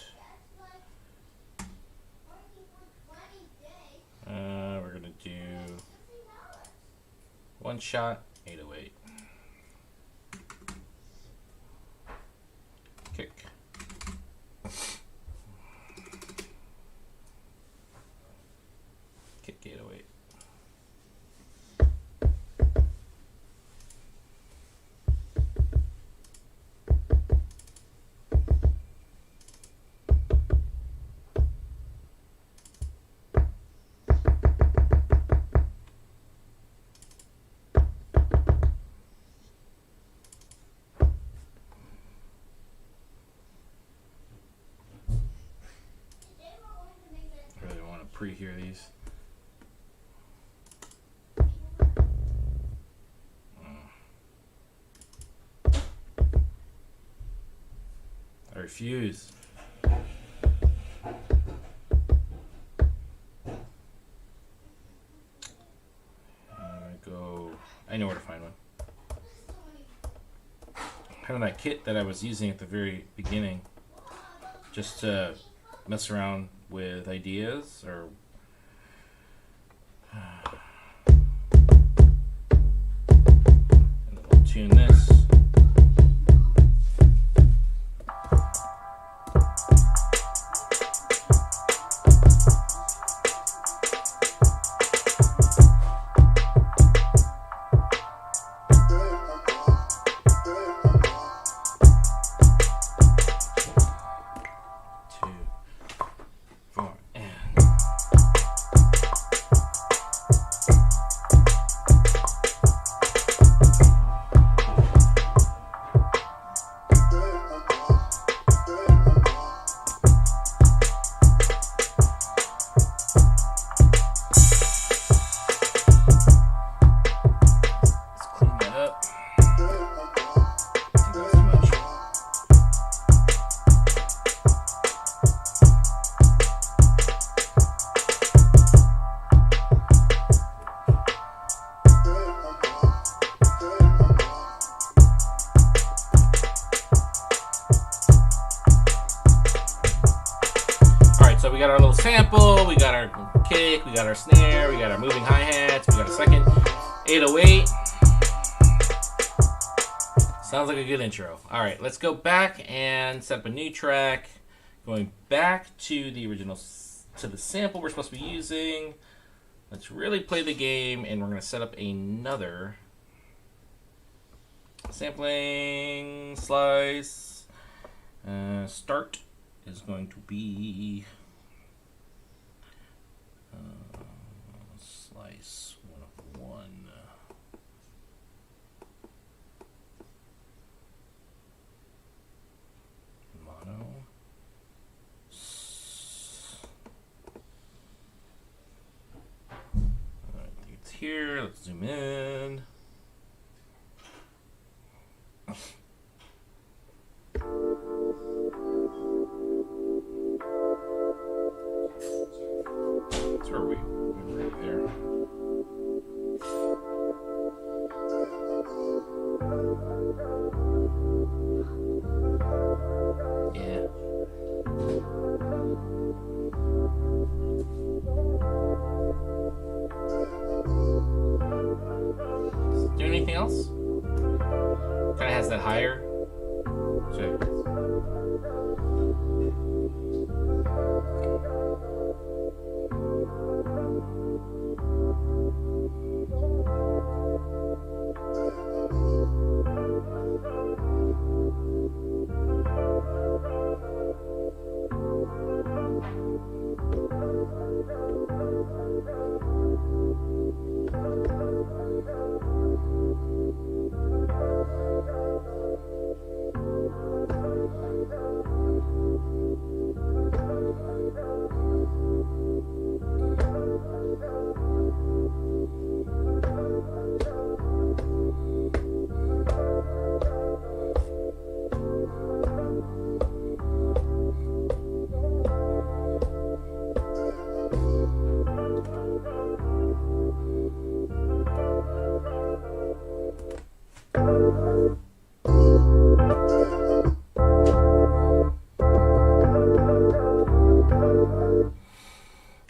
We're going to do one shot, 808. Kick. Kick 808. Pre-hear these. I refuse. I know where to find one. Kind of that kit that I was using at the very beginning just to mess around with ideas or. And then we'll tune this. So we got our little sample, we got our kick, we got our snare, we got our moving hi-hats, we got a second 808. Sounds like a good intro. Alright, let's go back and set up a new track. Going back to the original, to the sample we're supposed to be using. Let's really play the game, and we're going to set up another sampling slice. Start is going to be slice 1 of 1. Mono. Alright, it's here. Let's zoom in. Where are we? We're right there. Yeah. Does it do anything else? Kind of has that higher. So.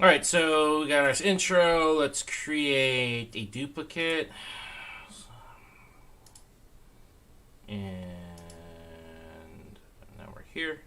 Alright, so we got our intro. Let's create a duplicate. And now we're here.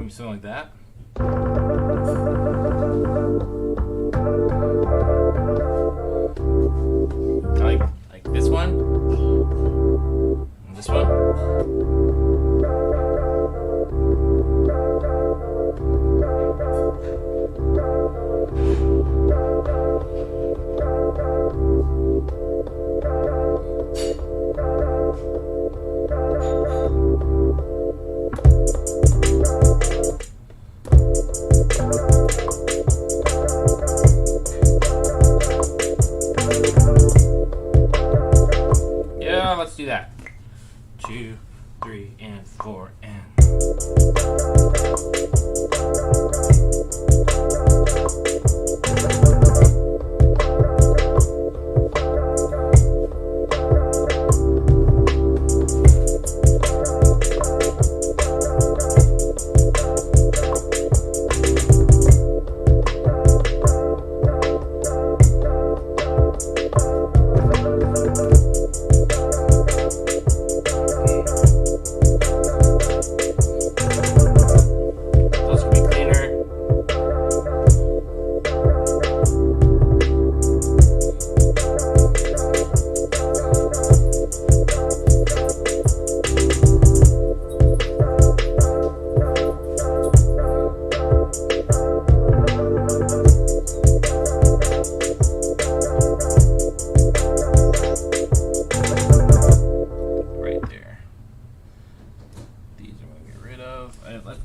maybe something like that. Like this one. And this one. Let's do that. 2, 3, and 4, and.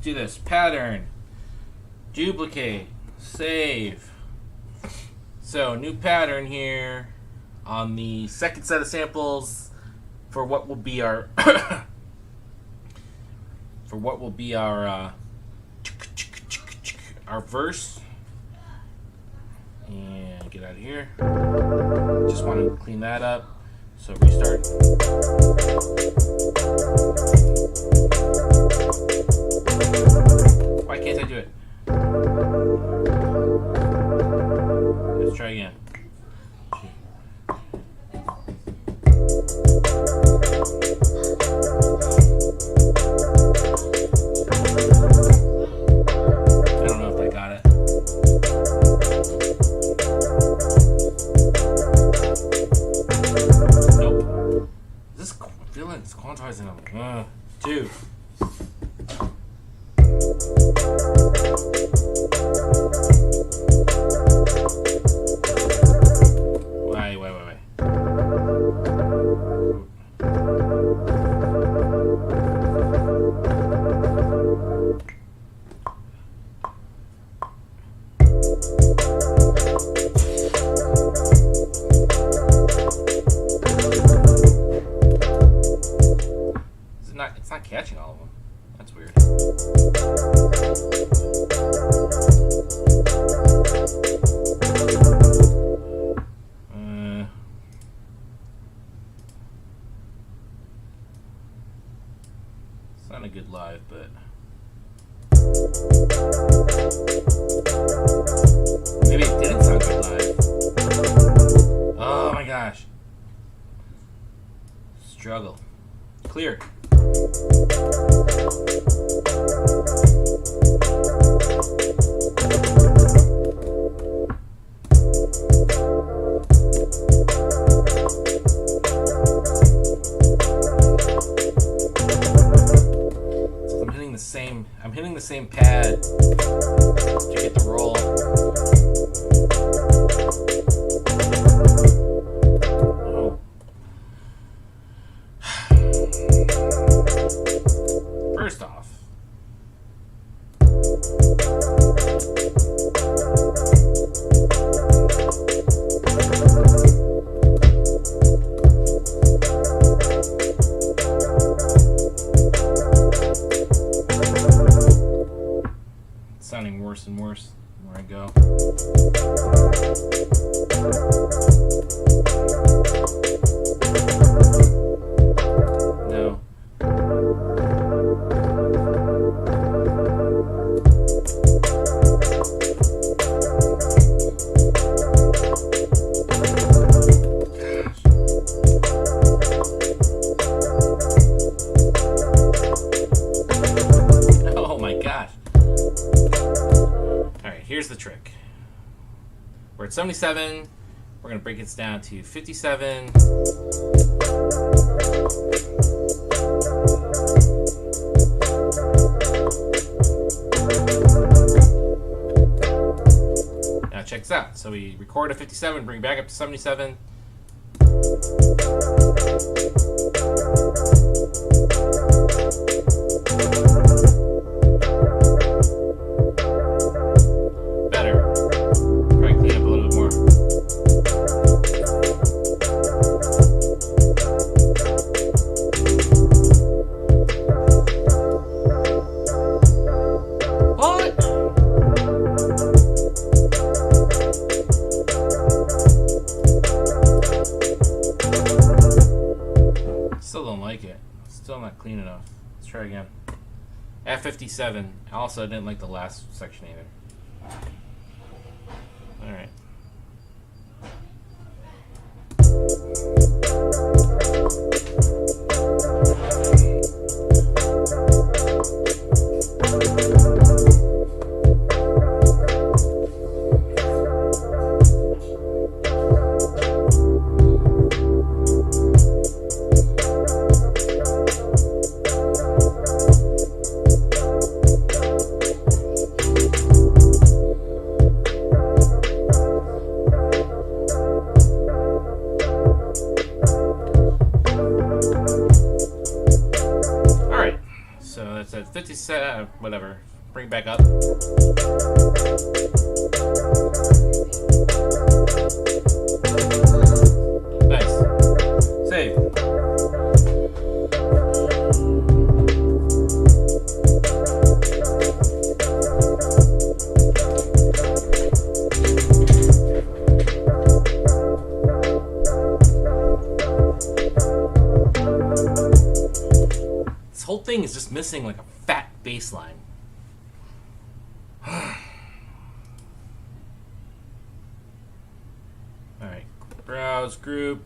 Do this pattern, duplicate, save. So new pattern here on the second set of samples for what will be our our verse. And get out of here. Just want to clean that up. So restart. Why can't I do it? Let's try again. I don't know if I got it. Nope. This feeling is quantizing them. 2. Wait. It's not catching all of them. That's weird. It's not a good live, but maybe it didn't sound good live. Oh my gosh. Struggle. Clear. So I'm hitting the same pad to get the roll. First off, it's sounding worse and worse where I go. No. 77. We're going to break it down to 57. Now check this out. So we record at 57, bring it back up to 77. Better. Try to clean up a little bit more. What? Still don't like it. Still not clean enough. Let's try again. At 57. Also, I didn't like the last section either. Alright. That's at 57, whatever. Bring it back up. Nice. Save. This whole thing is just missing like a fat bass line. Alright, browse, group,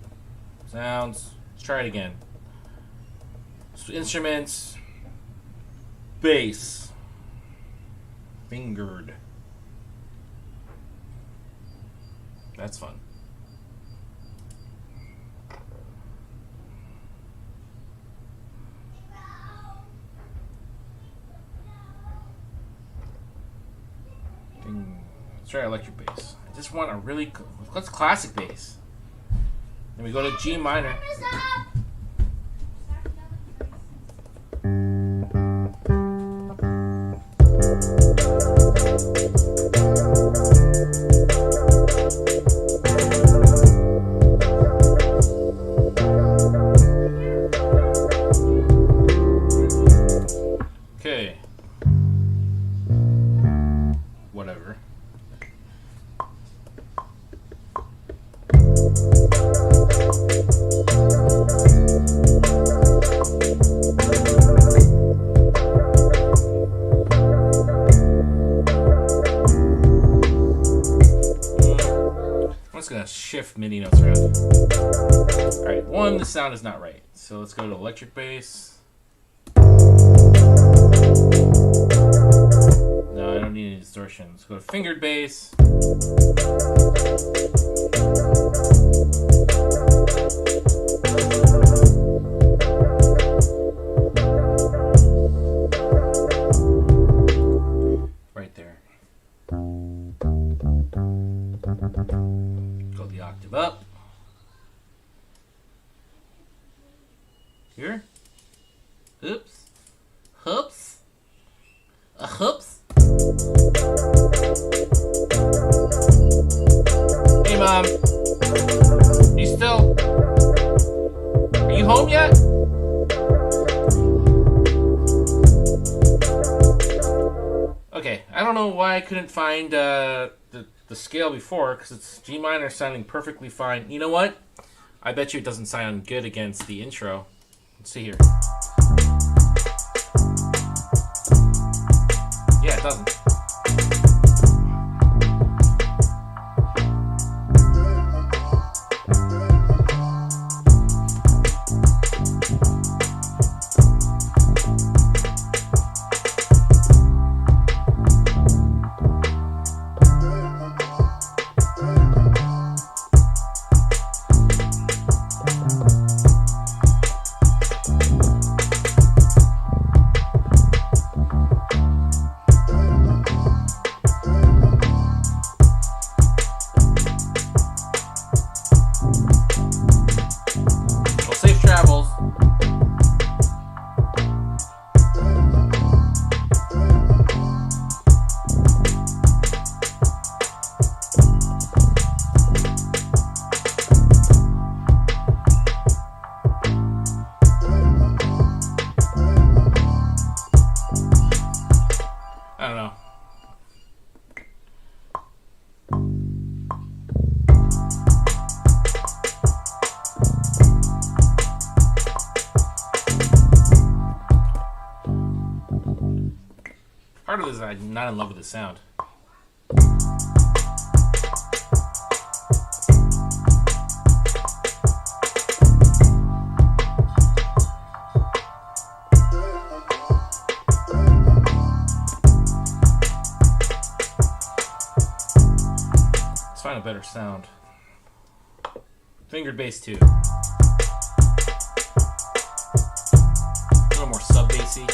sounds. Let's try it again. So instruments, bass, fingered. That's fun. Let's try electric bass. I just want a really let's classic bass. Then we go to G minor. Okay. Whatever. I'm just gonna shift MIDI notes around. Alright, one, the sound is not right. So let's go to electric bass. No, I don't need any distortion. Let's go to fingered bass. Right there. Go the octave up. Here. Oops. Hoops. Hoops. Hey, Mom. You still? Are you home yet? Okay, I don't know why I couldn't find the scale before, because it's G minor sounding perfectly fine. You know what? I bet you it doesn't sound good against the intro. Let's see here. Yeah, it doesn't. part of this is I'm not in love with the sound. Let's find a better sound. Fingered bass too. A little more sub-bassy.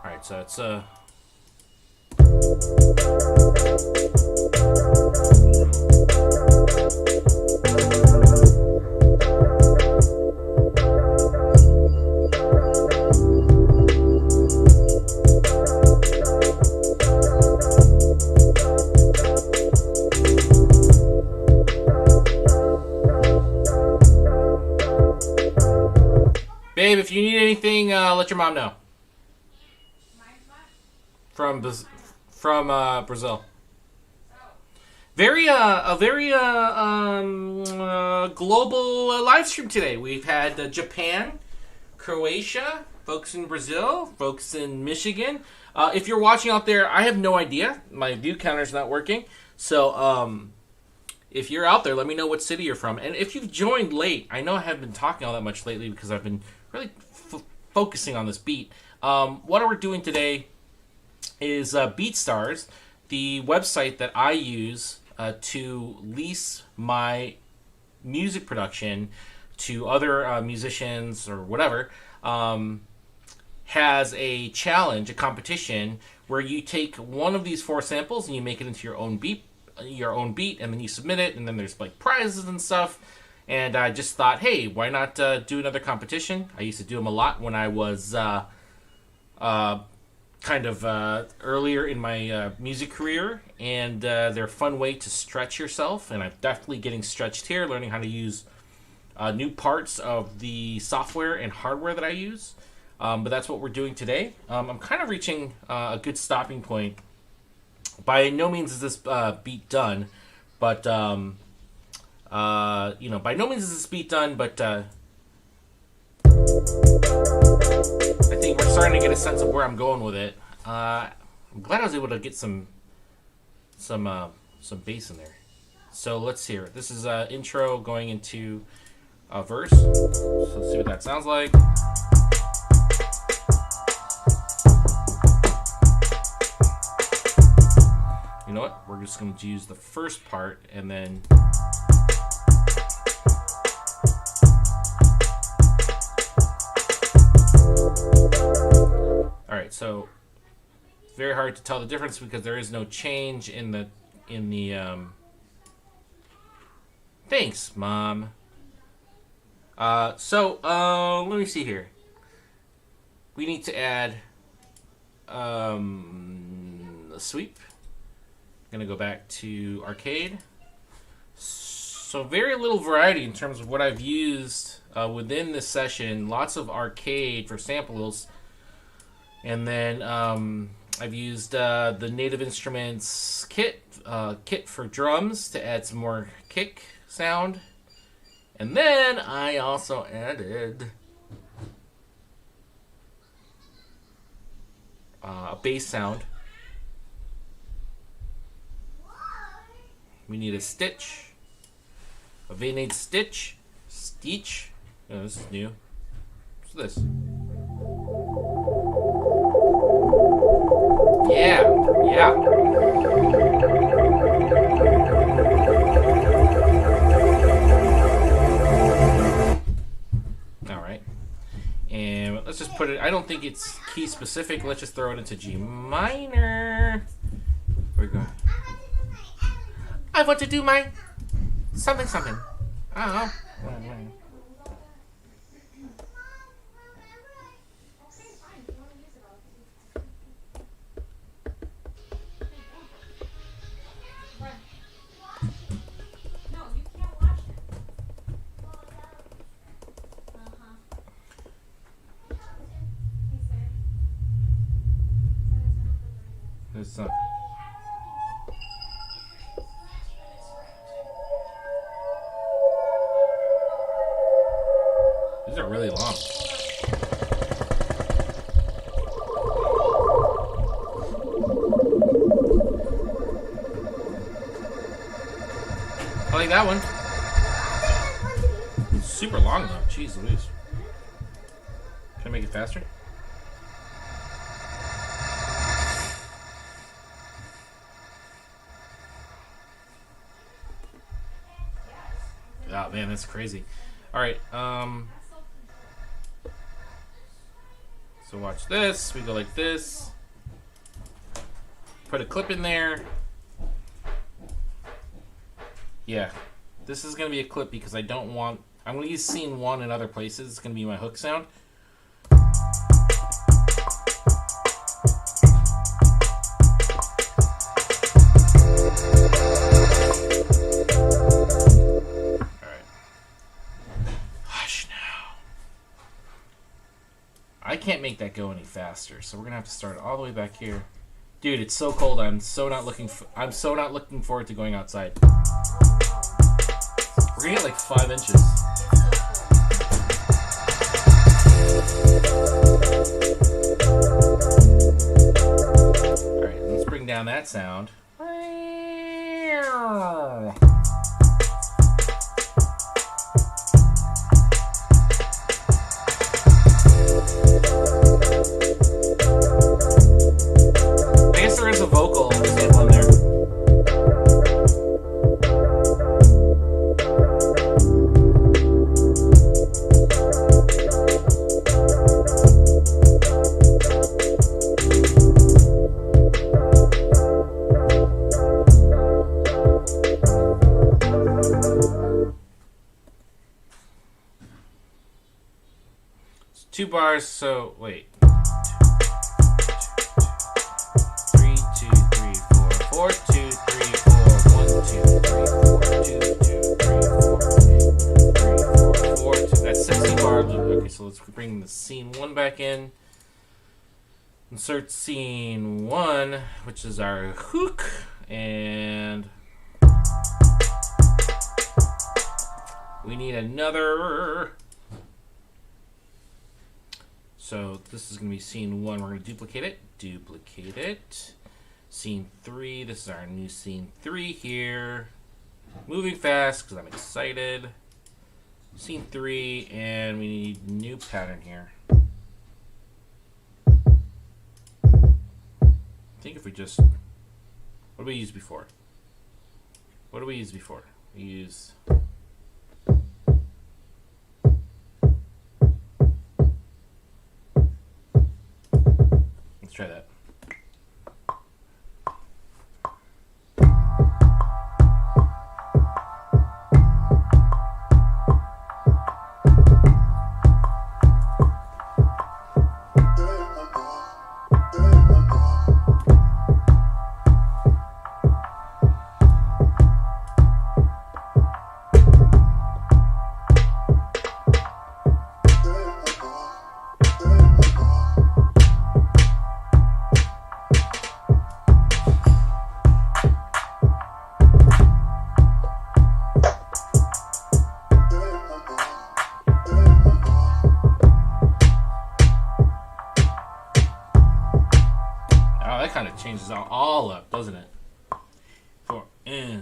Alright, so it's Babe, if you need anything, let your mom know. From Brazil. A very global live stream today. We've had Japan, Croatia, folks in Brazil, folks in Michigan. If you're watching out there, I have no idea. My view counter's not working. So, if you're out there, let me know what city you're from. And if you've joined late, I know I haven't been talking all that much lately because I've been really focusing on this beat. What we're doing today is BeatStars, the website that I use to lease my music production to other musicians or whatever, has a challenge, a competition, where you take one of these 4 samples and you make it into your own beat, and then you submit it, and then there's like prizes and stuff. And I just thought, hey, why not do another competition? I used to do them a lot when I was earlier in my music career, and they're a fun way to stretch yourself, and I'm definitely getting stretched here, learning how to use new parts of the software and hardware that I use. But that's what we're doing today. I'm kind of reaching a good stopping point. By no means is this beat done, but by no means is this beat done, but I think we're starting to get a sense of where I'm going with it. I'm glad I was able to get some bass in there. So let's hear it. This is intro going into a verse. So let's see what that sounds like. You know what? We're just going to use the first part and then... Alright, so it's very hard to tell the difference because there is no change in the Thanks, Mom. Let me see here. We need to add a sweep. I'm gonna go back to arcade. So very little variety in terms of what I've used within this session. Lots of arcade for samples. And then I've used the Native Instruments kit for drums to add some more kick sound. And then I also added a bass sound. We need a stitch. A V-8 stitch. Stitch. Oh, this is new. What's this? Yeah. Alright. And let's just put it, I don't think it's key specific. Let's just throw it into G minor. We're going. I want to do my something. Oh. There's some. really long. I like that one. It's super long though. Jeez Louise. Can I make it faster? Oh man, that's crazy. Alright, so watch this. We go like this. Put a clip in there. Yeah. This is going to be a clip because I don't want... I'm going to use scene 1 in other places. It's going to be my hook sound. I can't make that go any faster, so we're gonna have to start all the way back here. Dude, it's so cold. I'm so not looking forward to going outside. We're gonna get like 5 inches. All right, let's bring down that sound. There is a vocal sample in there. It's 2 bars, so wait. 4, 2, 3, 4, 1, 2, 3, 4, 2, 2, 3, 4, 3, 4, 4, 2. That's 60 bar loop. Okay, so let's bring the scene 1 back in. Insert scene 1, which is our hook, and we need another. So this is going to be scene 1. We're going to duplicate it. Duplicate it. Scene 3, this is our new scene 3 here. Moving fast because I'm excited. Scene 3, and we need new pattern here. I think if we just... What did we use before? What did we use before? We use... Let's try that. Kind of changes all up, doesn't it? For in.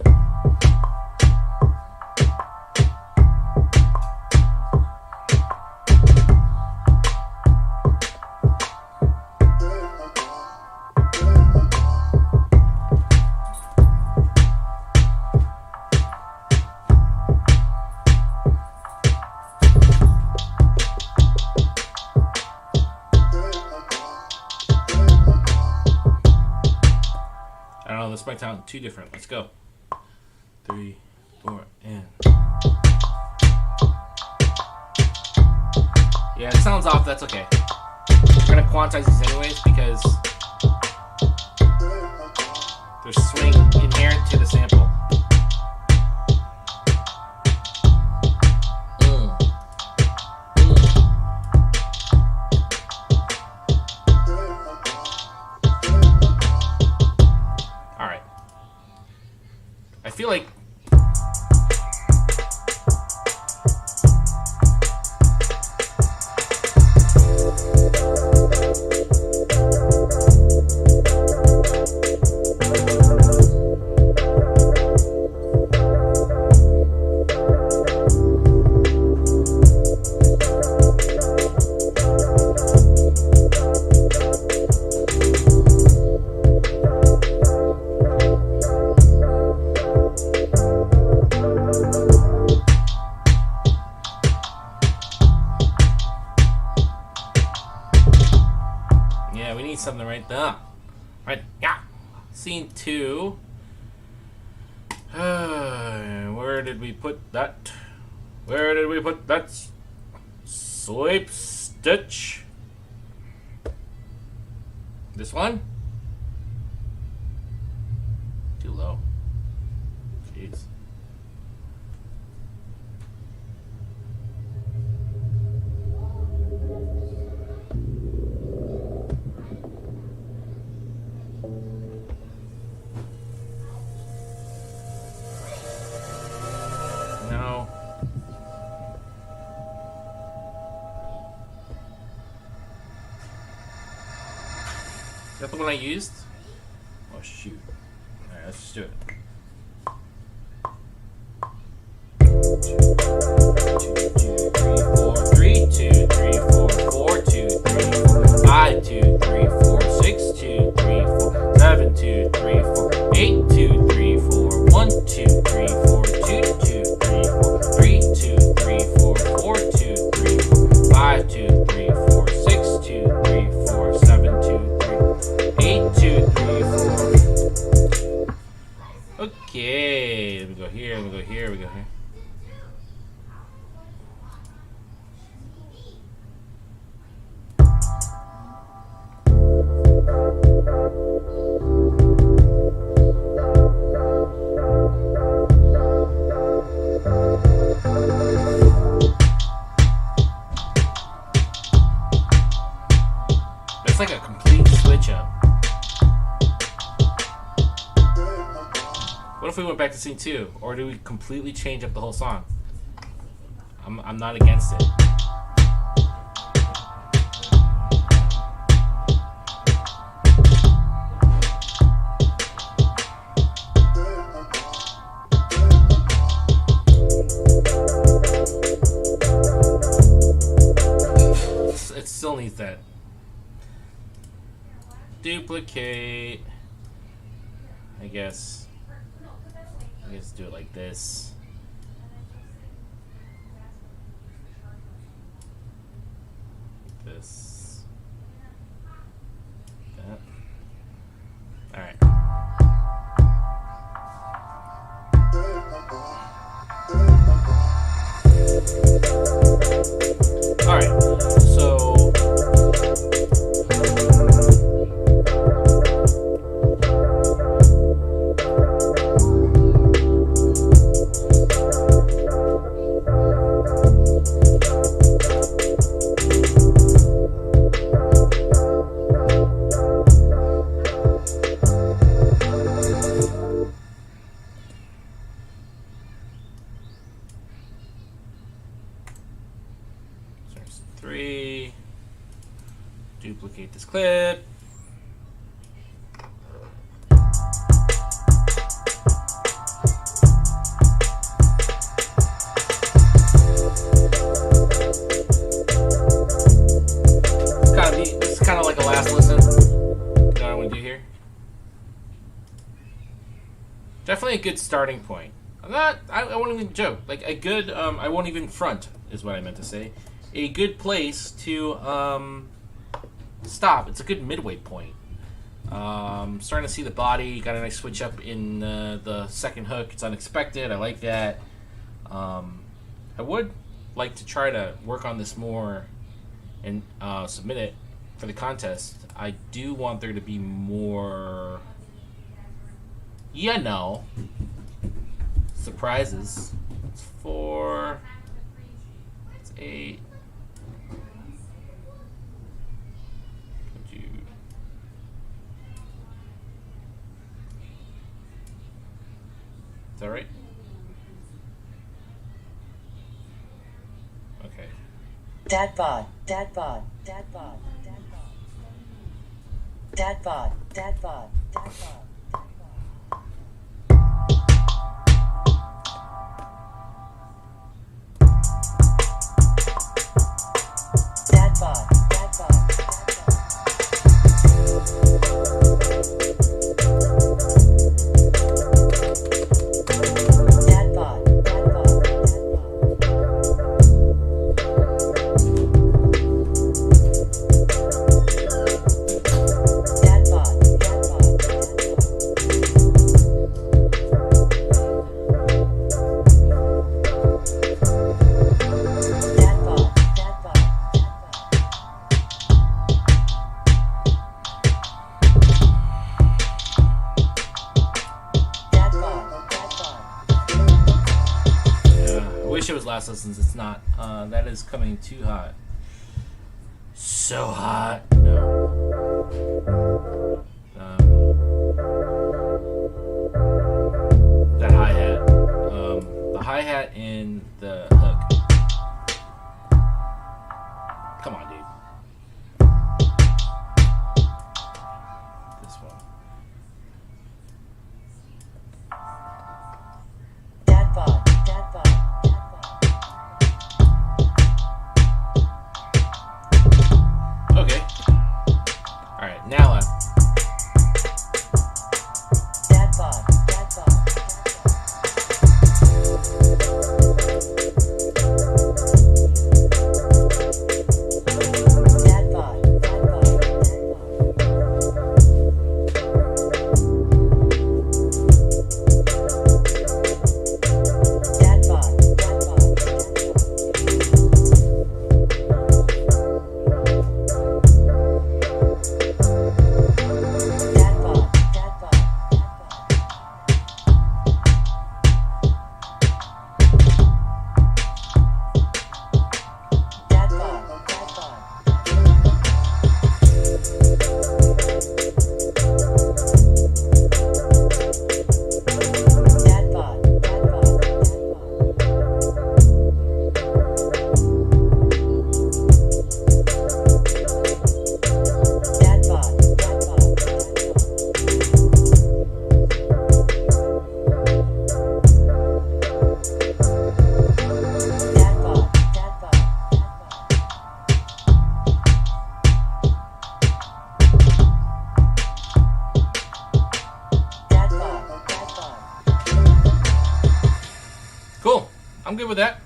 This might sound too different. Let's go. 3, 4, and. Yeah, it sounds off. That's okay. We're gonna quantize these anyways because there's swing inherent to the sample. I feel like Right, yeah. Scene 2. Where did we put that? Where did we put that? Sweep stitch. This one? Too low. Jeez. No. Is that the one I used? Oh shoot. Alright, let's just do it. 3, 2, 3, 4, 4, 2, 3, 4, 5, 2, 3, 4, 6, 2, 3, 4, 7, 2, 3, 4, 8, 2, 3, 4, 1, 2, 3, 4, 2, 2, 3, 4, 3, 2, 3, 4, 4, 2, 3, 4, 5, 2, 3, 4, 6, 2, 3, 4, 7, 2, 3, 8, 2, 3, 4. Okay, let me go here, let me go here, we go here. It's like a complete switch up. What if we went back to scene 2? Or do we completely change up the whole song? I'm not against it. It still needs that. Duplicate. I guess do it like this. Like this. That. All right. All right. So. There's 3. Duplicate this clip. This is kind of like a last listen. You know what I want to do here? Definitely a good starting point. I won't even joke. Like a good, I won't even front is what I meant to say. A good place to stop. It's a good midway point. Starting to see the body. Got a nice switch up in the second hook. It's unexpected. I like that. I would like to try to work on this more and submit it for the contest. I do want there to be more, surprises. It's 4. It's 8. Is that right? Okay. DadBod, DadBod, DadBod, DadBod, DadBod, DadBod, DadBod. DadBod. class lessons. It's not. That is coming too hot. So hot. No. That hi-hat. The hi-hat in the hook. Come on, dude. This one. DadBod, DadBod, DadBod. Okay. Alright, now DadBod, DadBod, I'm good with that.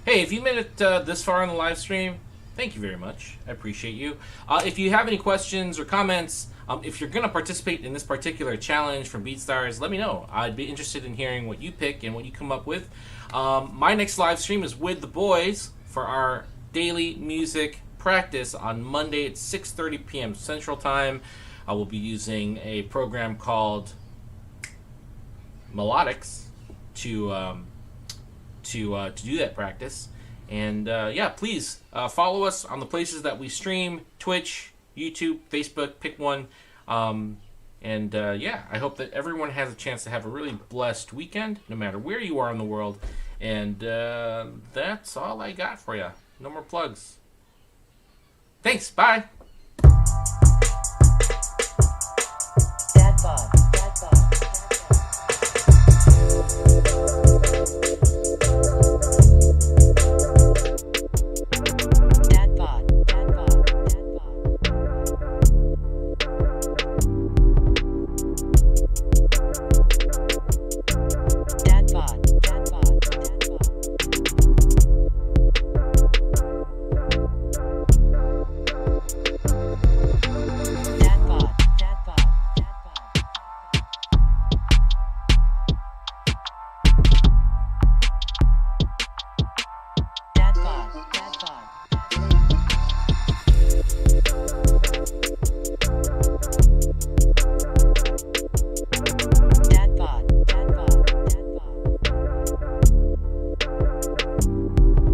Hey, if you made it this far in the live stream, thank you very much. I appreciate you. If you have any questions or comments, if you're going to participate in this particular challenge from BeatStars, let me know. I'd be interested in hearing what you pick and what you come up with. My next live stream is with the boys for our daily music practice on Monday at 6:30 p.m. Central Time. I will be using a program called Melodics to do that practice. And yeah, please follow us on the places that we stream: Twitch, YouTube, Facebook. Pick one. And yeah, I hope that everyone has a chance to have a really blessed weekend, no matter where you are in the world. And that's all I got for you. No more plugs. Thanks. Bye.